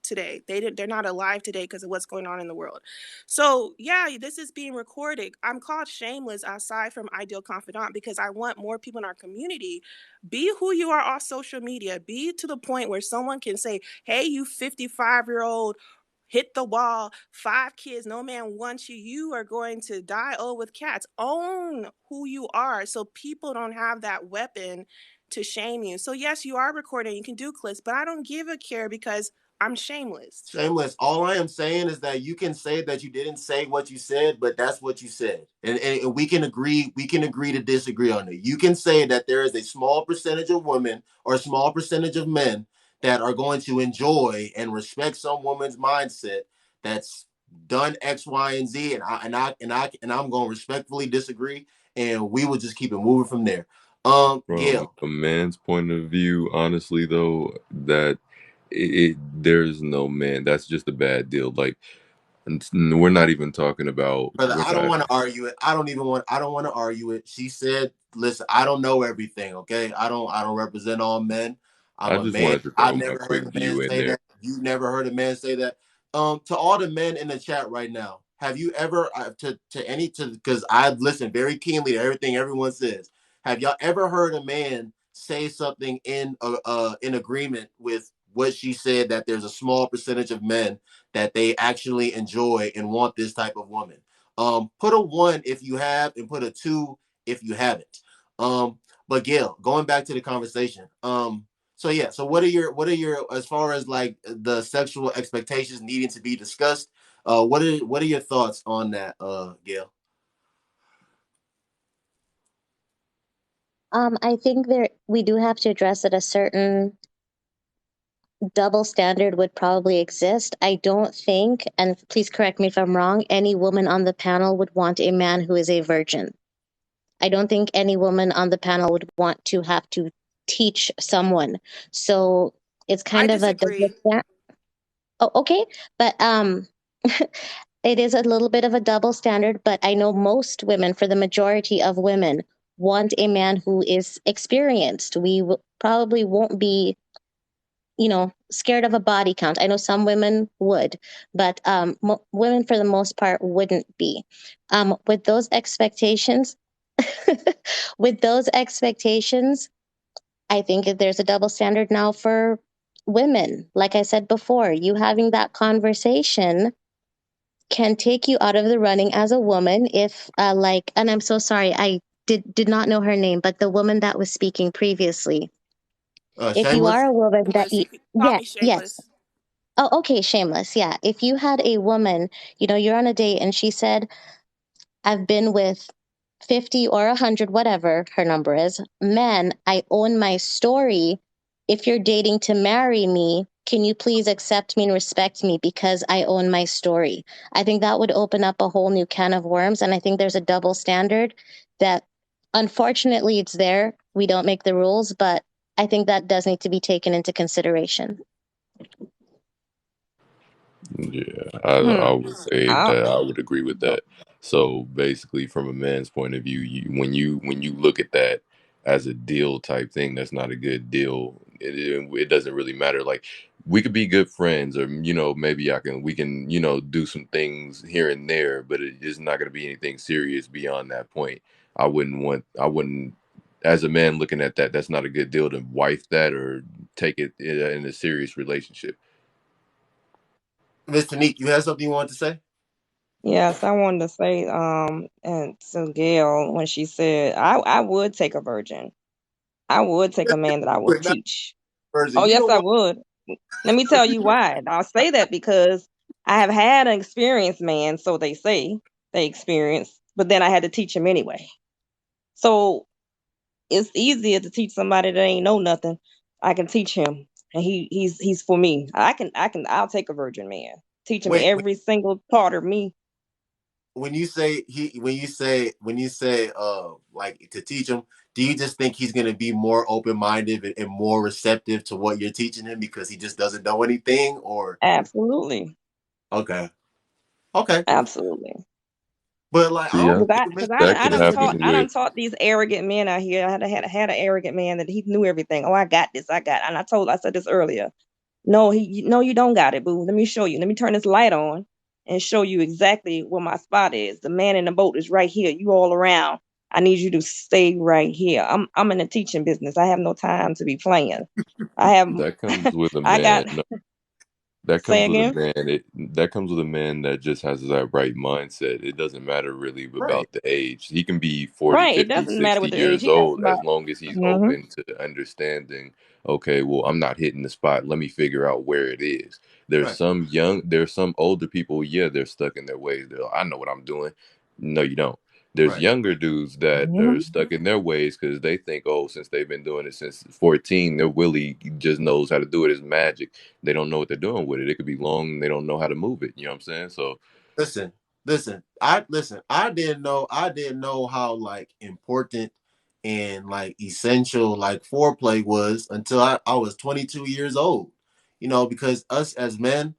today. They're not alive today because of what's going on in the world. So yeah, this is being recorded. I'm called shameless aside from ideal confidant because I want more people in our community, be who you are off social media. Be to the point where someone can say, "Hey, you 55-year-old, hit the wall, 5 kids, no man wants you. You are going to die old with cats." Own who you are so people don't have that weapon to shame you. So yes, you are recording. You can do clips, but I don't give a care because I'm shameless. Shameless. All I am saying is that you can say that you didn't say what you said, but that's what you said, and we can agree. We can agree to disagree on it. You can say that there is a small percentage of women or a small percentage of men that are going to enjoy and respect some woman's mindset that's done X, Y, and Z, and I'm going to respectfully disagree, and we will just keep it moving from there. from Gail. a man's point of view, honestly, though, that there's no man. That's just a bad deal. Like, we're not even talking about Brother, we're I don't not. want to argue it. I don't want to argue it. She said, "Listen, I don't know everything, okay? I don't represent all men. I'm I a just man. wanted to I throw my never quick heard a man view in say there. that. You never heard a man say that." To all the men in the chat right now, have you ever to any to because I listen very keenly to everything everyone says. Have y'all ever heard a man say something in agreement with what she said, that there's a small percentage of men that they actually enjoy and want this type of woman? Put a one if you have, and put a two if you haven't. But Gail, going back to the conversation. So yeah, so what are your as far as like the sexual expectations needing to be discussed? What are your thoughts on that, Gail? I think there we do have to address that a certain double standard would probably exist. I don't think, and please correct me if I'm wrong, any woman on the panel would want a man who is a virgin. I don't think any woman on the panel would want to have to teach someone. So it's I kind of a double disagree. standard. Oh, okay, but it is a little bit of a double standard. But I know most women, for the majority of women, want a man who is experienced. Probably won't be, scared of a body count. I know some women would, but women for the most part wouldn't be. With those expectations, with those expectations, I think that there's a double standard now for women. Like I said before, you having that conversation can take you out of the running as a woman if and I'm so sorry, I did not know her name, but the woman that was speaking previously, if you are Shameless. a woman that Shameless. You can call yeah, me yes. shameless. Oh, okay, shameless. Yeah. If you had a woman, you're on a date and she said, I've been with 50 or 100, whatever her number is, men, I own my story. If you're dating to marry me, can you please accept me and respect me because I own my story? I think that would open up a whole new can of worms. And I think there's a double standard that unfortunately it's there. We don't make the rules, but I think that does need to be taken into consideration. Yeah, I Hmm. would say I, that I would agree with that. So basically, from a man's point of view, when you look at that as a deal type thing, that's not a good deal. It doesn't really matter. Like, we could be good friends, or maybe we can do some things here and there, but it is not going to be anything serious beyond that point. I wouldn't, as a man looking at that, that's not a good deal to wife that or take it in a serious relationship. Miss Tanique, you had something you wanted to say? yes, I wanted to say, and to Gail when she said, I would take a virgin. I would take a man that I would Quick, teach. version. Oh, You yes, don't I want. would. Let me tell you why. I'll say that because I have had an experienced man, so they say they experienced, but then I had to teach him anyway. So it's easier to teach somebody that ain't know nothing. I can teach him, and he's for me. I'll take a virgin man, teach him Wait, every single part of me. when you say like to teach him, do you just think he's gonna be more open minded and more receptive to what you're teaching him because he just doesn't know anything? Or Absolutely, okay, okay, absolutely. but like I See, don't yeah, think Because men that I could done necessarily. taught happen I done with taught these arrogant men out here. I had an arrogant man that he knew everything. Oh, I got this. And I said this earlier. No, you don't got it, boo. Let me show you. Let me turn this light on and show you exactly where my spot is. The man in the boat is right here. You all around. I need you to stay right here. I'm in the teaching business. I have no time to be playing. I have that comes with a I got man. That say comes with a again. man. That comes with a man that just has that right mindset. It doesn't matter really Right, about the age. He can be 40, Right. It 50, doesn't matter 60 what the age. years He got old about as long as he's hmm open to understanding, okay, well, I'm not hitting the spot. Let me figure out where it is. right, There's some older people, yeah, they're stuck in their ways. They're like, I know what I'm doing. No, you don't. There's right. younger dudes that are hmm stuck in their ways because they think, oh, since they've been doing it since 14, their Willie just knows how to do it. It's magic. They don't know what they're doing with it. It could be long and they don't know how to move it. You know what I'm saying? So Listen, listen. I didn't know how like important and like essential like foreplay was until I was 22 years old. You know, because us as men,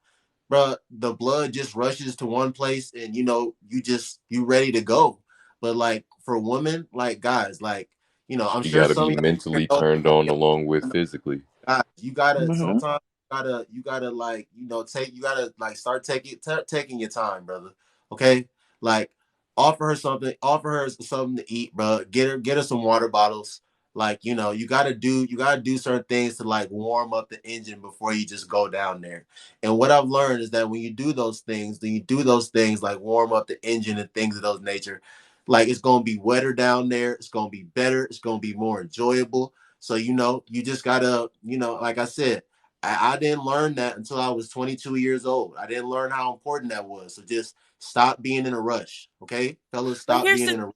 bro, the blood just rushes to one place, and you ready to go. But like for women, like guys, like I'm you sure got to some be guys mentally know, turned on along with physically. you gotta hmm sometimes you gotta like take you gotta like start taking your time, brother. Okay, like offer her something to eat, bro. Get her some water bottles. Like you gotta do certain things to like warm up the engine before you just go down there. And what I've learned is that when you do those things, like warm up the engine and things of those nature, like it's gonna be wetter down there. It's gonna be better. It's gonna be more enjoyable. So you just gotta, like I said, I didn't learn that until I was 22 years old. I didn't learn how important that was. So just stop being in a rush, okay, fellas. But Stop being in a.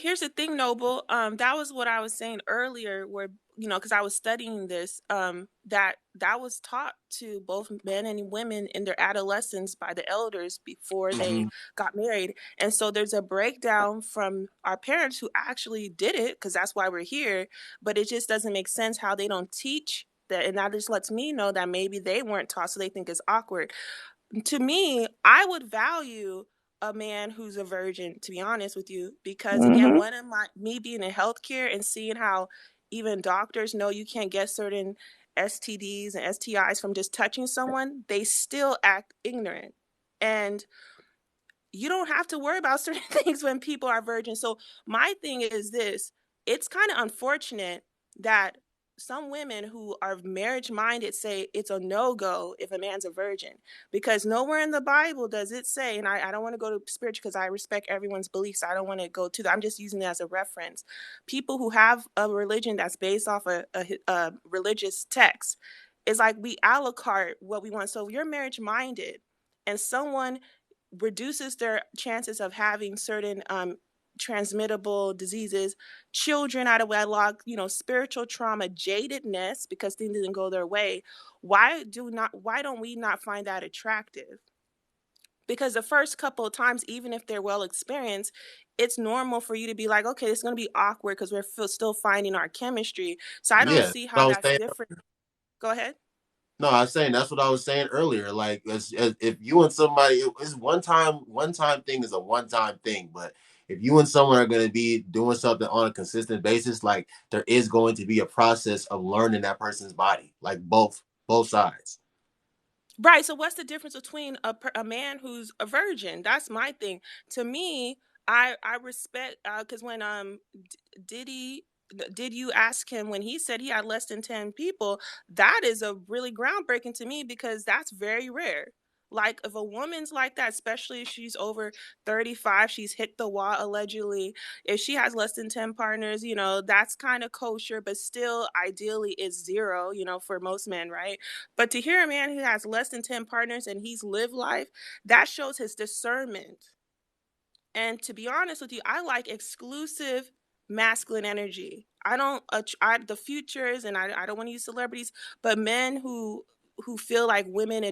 here's the thing, Noble. That was what I was saying earlier, where because I was studying this, that was taught to both men and women in their adolescence by the elders before they Mhm. got married, and so there's a breakdown from our parents who actually did it because that's why we're here. But it just doesn't make sense how they don't teach that, and that just lets me know that maybe they weren't taught, so they think it's awkward. To me, I would value a man who's a virgin, to be honest with you, because again, hmm one of my me being in healthcare and seeing how even doctors know you can't get certain STDs and STIs from just touching someone, they still act ignorant. And you don't have to worry about certain things when people are virgins. So my thing is this: it's kind of unfortunate that some women who are marriage minded say it's a no go if a man's a virgin, because nowhere in the Bible does it say, and I don't want to go to spiritual because I respect everyone's beliefs. I don't want to go to that. I'm just using it as a reference. People who have a religion that's based off a religious text, is like we a la carte what we want. So if you're marriage minded and someone reduces their chances of having certain transmittable diseases, children out of wedlock, spiritual trauma, jadedness because things didn't go their way. Why don't we not find that attractive? Because the first couple of times, even if they're well experienced, it's normal for you to be like, okay, it's going to be awkward because we're still finding our chemistry. So I don't Yeah, see what how I was that's saying. different. Go ahead. No, I was saying that's what I was saying earlier. Like, as if you and somebody, it's one time thing is a one time thing. But if you and someone are going to be doing something on a consistent basis, like there is going to be a process of learning that person's body, like both sides. Right. So what's the difference between a man who's a virgin? That's my thing. To me, I respect because when did he did you ask him when he said he had less than 10 people? That is a really groundbreaking to me because that's very rare. Like, if a woman's like that, especially if she's over 35, she's hit the wall allegedly. If she has less than 10 partners, that's kind of kosher, but still, ideally, it's zero, for most men, right? But to hear a man who has less than 10 partners and he's lived life, that shows his discernment. And to be honest with you, I like exclusive masculine energy. I don't the futures, and I don't want to use celebrities, but men who feel like women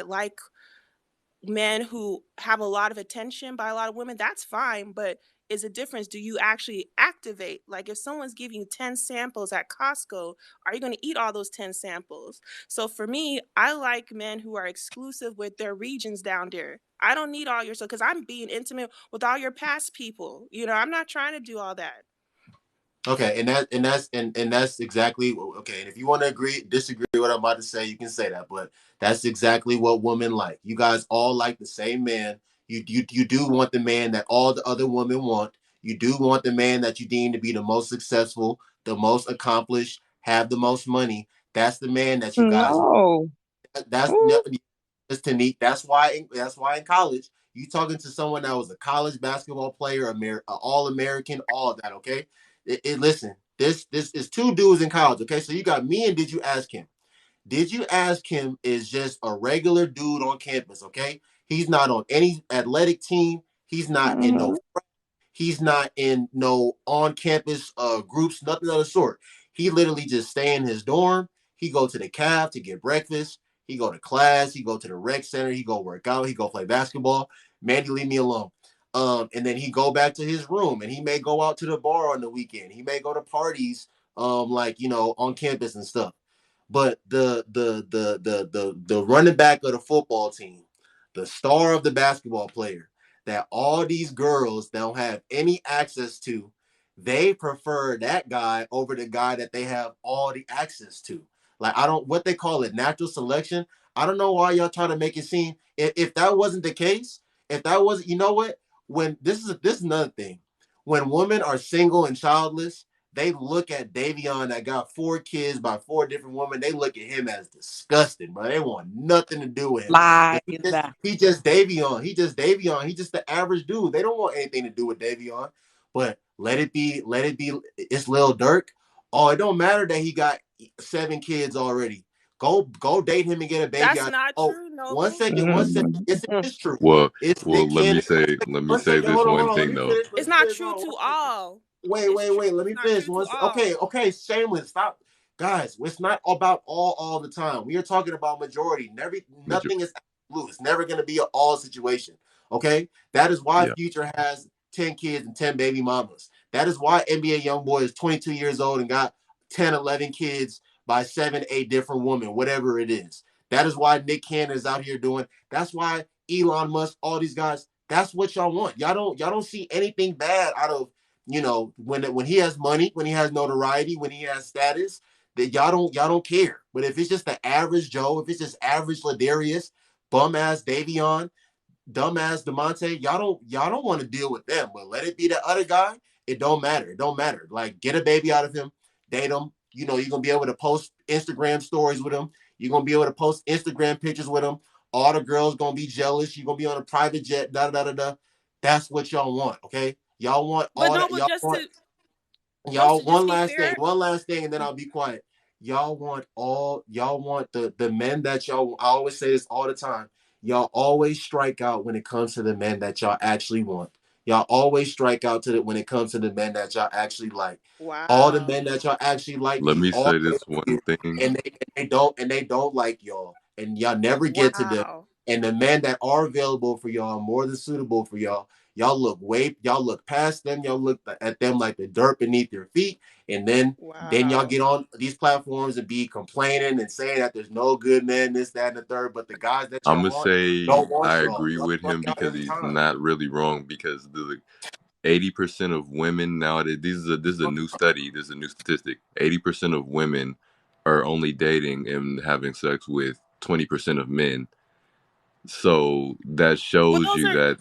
like men who have a lot of attention by a lot of women, that's fine, but is a difference. Do you actually activate? Like, if someone's giving you 10 samples at Costco, are you going to eat all those 10 samples? So for me, I like men who are exclusive with their regions down there. I don't need all your stuff because I'm being intimate with all your past people. I'm not trying to do all that. Okay, and that's exactly okay. And if you want to disagree with what I'm about to say, you can say that. But that's exactly what women like. You guys all like the same man. You do want the man that all the other women want. You do want the man that you deem to be the most successful, the most accomplished, have the most money. That's the man that you guys want. No. That's Ooh. just to neat. That's why in college you talking to someone that was a college basketball player, all American, all of that. Okay, listen. This is two dudes in college. Okay, so you got me, and did you ask him? Did you ask him? Is just a regular dude on campus. Okay, he's not on any athletic team. He's not in no. Mhm. He's not in no on campus groups, nothing of the sort. He literally just stay in his dorm. He go to the caf to get breakfast. He go to class. He go to the rec center. He go work out. He go play basketball. Mandy, leave me alone. And then he go back to his room, and he may go out to the bar on the weekend. He may go to parties, like on campus and stuff. But the running back of the football team, the star of the basketball player, that all these girls don't have any access to, they prefer that guy over the guy that they have all the access to. Like, I don't, what they call it, natural selection. I don't know why y'all trying to make it seem, if that wasn't the case, if that wasn't, you know what? When this is another thing. When women are single and childless, they look at Davion that got 4 kids by 4 different women. They look at him as disgusting, bro. They want nothing to do with him. Lies. He just Davion. He just Davion. He just the average dude. They don't want anything to do with Davion. But let it be. Let it be. It's Lil Durk. Oh, it don't matter that he got 7 kids already. Go date him and get a baby That's out. not Oh, true, one Noble. second. One second. Mhm. Yes, it is true. Well, It's well, Nick Cannon. let me One say second. this Hold on. one Hold on. Let thing me though. finish. Let It's me not finish. true Hold on. to One second. all. Wait, It's wait, true. wait. Let It's me not finish. true to Once, all. okay, okay. Shameless. Stop, guys. It's not about all the time. We are talking about majority. Never, Major- nothing is absolute. It's never going to be an all situation. Okay, that is why Yeah, Future has 10 kids and 10 baby mamas. That is why NBA YoungBoy is 22 years old and got 10, 11 kids by 7, 8 different women, whatever it is. That is why Nick Cannon is out here doing. That's why Elon Musk, all these guys. That's what y'all want. Y'all don't see anything bad out of when he has money, when he has notoriety, when he has status, that y'all don't care. But if it's just the average Joe, if it's just average Ladarius, bum ass Davion, dumbass Demonte, y'all don't want to deal with them. But let it be the other guy. It don't matter. It don't matter. Like, get a baby out of him, date him. You're gonna be able to post Instagram stories with him. You're gonna be able to post Instagram pictures with him. All the girls gonna be jealous. You're gonna be on a private jet. Da da da da. That's what y'all want. Okay. Y'all want But all that. Noble, Y'all just want to y'all just one be last thing, fair. and then I'll be quiet. Y'all want the men that y'all, I always say this all the time. Y'all always strike out when it comes to the men that y'all actually want. Y'all always strike out when it comes to the men that y'all actually like. All the Wow. men that y'all actually like, let me all say this one thing. and they don't like y'all, and y'all never get to them. Wow. And the men that are available for y'all, more than suitable for y'all, y'all look past them, y'all look at them like the dirt beneath your feet, and then y'all Wow. get on these platforms and be complaining and saying that there's no good men, this, that, and the third. But the guys that I'm y'all gonna want say don't want I y'all. agree Y'all with fuck him out because every he's time. not really wrong because the 80% of women nowadays. This is a new study. This is a new statistic. 80% of women are only dating and having sex with 20% of men. So Well, those are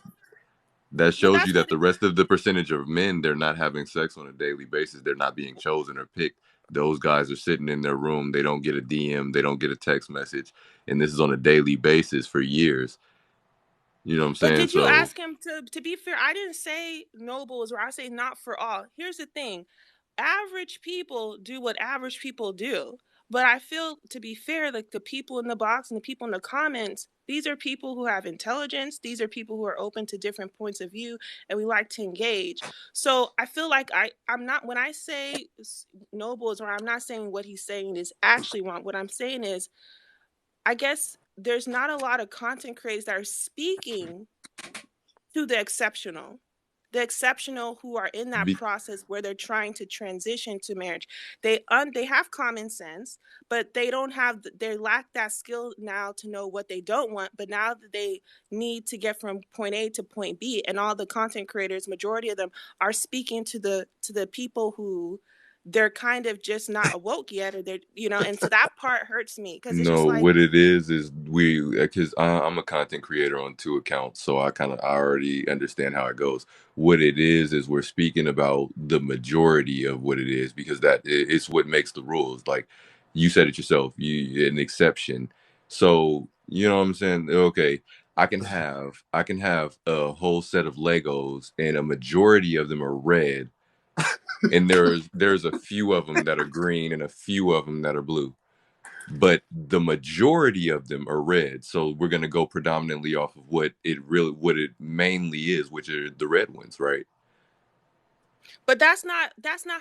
that well. shows you That's that good. the rest of the percentage of men, they're not having sex on a daily basis. They're not being chosen or picked. Those guys are sitting in their room. They don't get a DM. They don't get a text message. And this is on a daily basis for years. You know what I'm But saying? did you So ask him to be fair? I didn't say nobles, or I say not for all. Here's the thing. Average people do what average people do. But I feel, to be fair, like the people in the box and the people in the comments, these are people who have intelligence. These are people who are open to different points of view, and we like to engage. So I feel like I'm not, when I say nobles, or I'm not saying what he's saying is actually wrong. What I'm saying is, I guess there's not a lot of content creators that are speaking to the exceptional who are in that be, process where they're trying to transition to marriage. They have common sense, but they don't have, they lack that skill now to know what they don't want. But now that they need to get from point A to point B, and all the content creators, majority of them, are speaking to the people who they're kind of just not awoke yet, or they're, and so that part hurts me, because it's just no, like, what it is we, because I'm a content creator on two accounts, so I already understand how it goes. What it is we're speaking about the majority of what it is, because it's what makes the rules. Like you said it yourself, you an exception. So you know what I'm saying? Okay, I can have a whole set of Legos, and a majority of them are red, and there's a few of them that are green and a few of them that are blue, but the majority of them are red. So we're going to go predominantly off of what it mainly is, which are the red ones, right? but that's not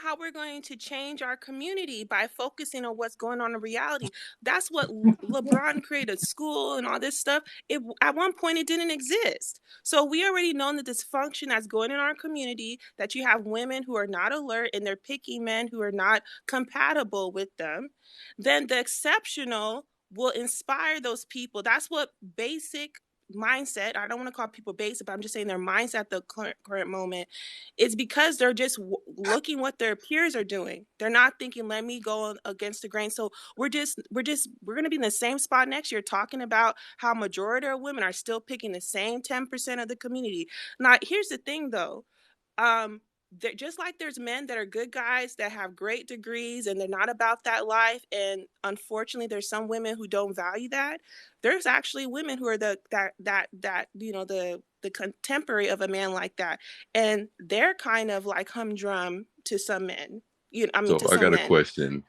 how we're going to change our community, by focusing on what's going on in reality. That's what LeBron created school and all this stuff. It, at one point, it didn't exist. So we already know the dysfunction that's going in our community, that you have women who are not alert and they're picking men who are not compatible with them. Then the exceptional will inspire those people. That's what basic mindset, I don't want to call people basic, but I'm just saying their mindset at the current moment, it's because they're just looking what their peers are doing. They're not thinking, let me go against the grain. So we're going to be in the same spot next year, talking about how majority of women are still picking the same 10% of the community. Now, here's the thing though. um just like there's men that are good guys that have great degrees and they're not about that life, and unfortunately there's some women who don't value that. There's actually women who are the contemporary of a man like that, and they're kind of like humdrum to some men. I mean, So to some men.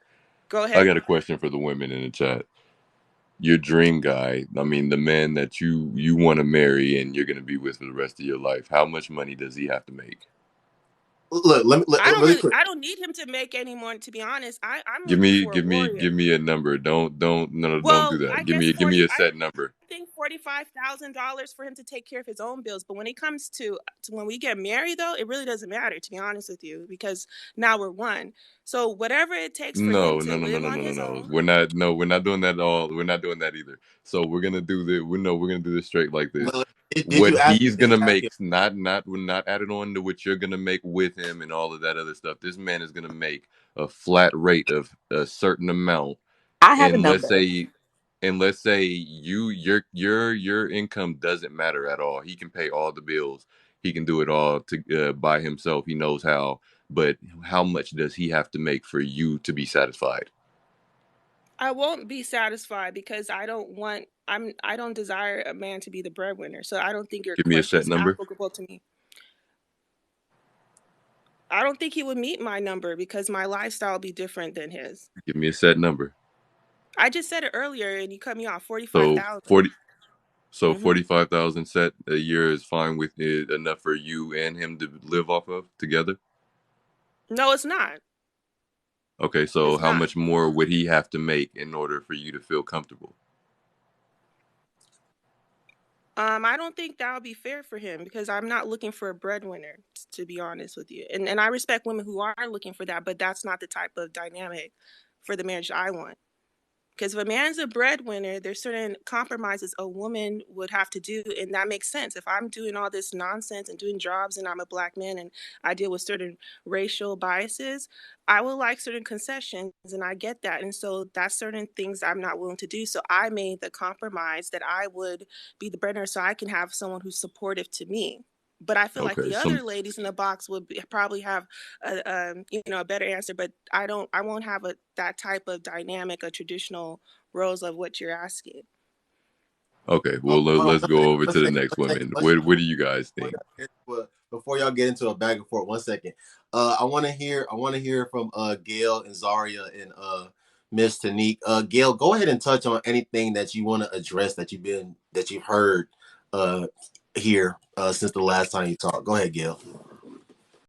Go I ahead. got a question for the women in the chat. Your dream guy, I mean, the man that you want to marry and you're going to be with for the rest of your life, how much money does he have to make? Look, really quick. I don't need him to make any more, to be honest. I'm Give looking me, for a give me, warrior. give me a number. Don't, no, don't do Well, that. I Give guess me, give me 40. a I set number. think $45,000 for him to take care of his own bills. But when it comes to when we get married, though, it really doesn't matter, to be honest with you, because now we're one. So whatever it takes for him No, to no, no, no, live no, on no, no, his no. own. We're not. No, we're not doing that at all. We're not doing that either. So we're gonna do the. We know we're gonna do this straight like this. Lil, did What you ask? he's Did you gonna ask make, him? we're not added on to what you're gonna make with him and all of that other stuff. This man is gonna make a flat rate of a certain amount, I have a and number. let's say your income doesn't matter at all. He can pay all the bills. He can do it all to by himself. He knows how. But how much does he have to make for you to be satisfied? I won't be satisfied because I don't desire a man to be the breadwinner. So I don't think your Give me a question set is number. applicable to me. I don't think he would meet my number because my lifestyle will be different than his. Give me a set number. I just said it earlier and you cut me off. So 45,000. 40. So Mm-hmm. 45,000 set a year is fine with it, enough for you and him to live off of together. No, it's not. Okay, so It's how not. much more would he have to make in order for you to feel comfortable? I don't think that would be fair for him because I'm not looking for a breadwinner, to be honest with you. And I respect women who are looking for that, but that's not the type of dynamic for the marriage I want. Because if a man's a breadwinner, there's certain compromises a woman would have to do, and that makes sense. If I'm doing all this nonsense and doing jobs and I'm a black man and I deal with certain racial biases, I will like certain concessions, and I get that. And so that's certain things I'm not willing to do. So I made the compromise that I would be the breadwinner so I can have someone who's supportive to me. But I feel like Okay, the some other ladies in the box would probably have a better answer. But I won't have that type of dynamic, a traditional roles of what you're asking. okay. Oh, Well, hold on let's go over one to the second, next one second, woman. one second. What do you guys Before think? before y'all get into a back and forth, one second. I want to hear from Gail and Zaria and Miss Tanique. Gail, go ahead and touch on anything that you want to address that you've heard uh here since the last time you talked. Go ahead, Gail.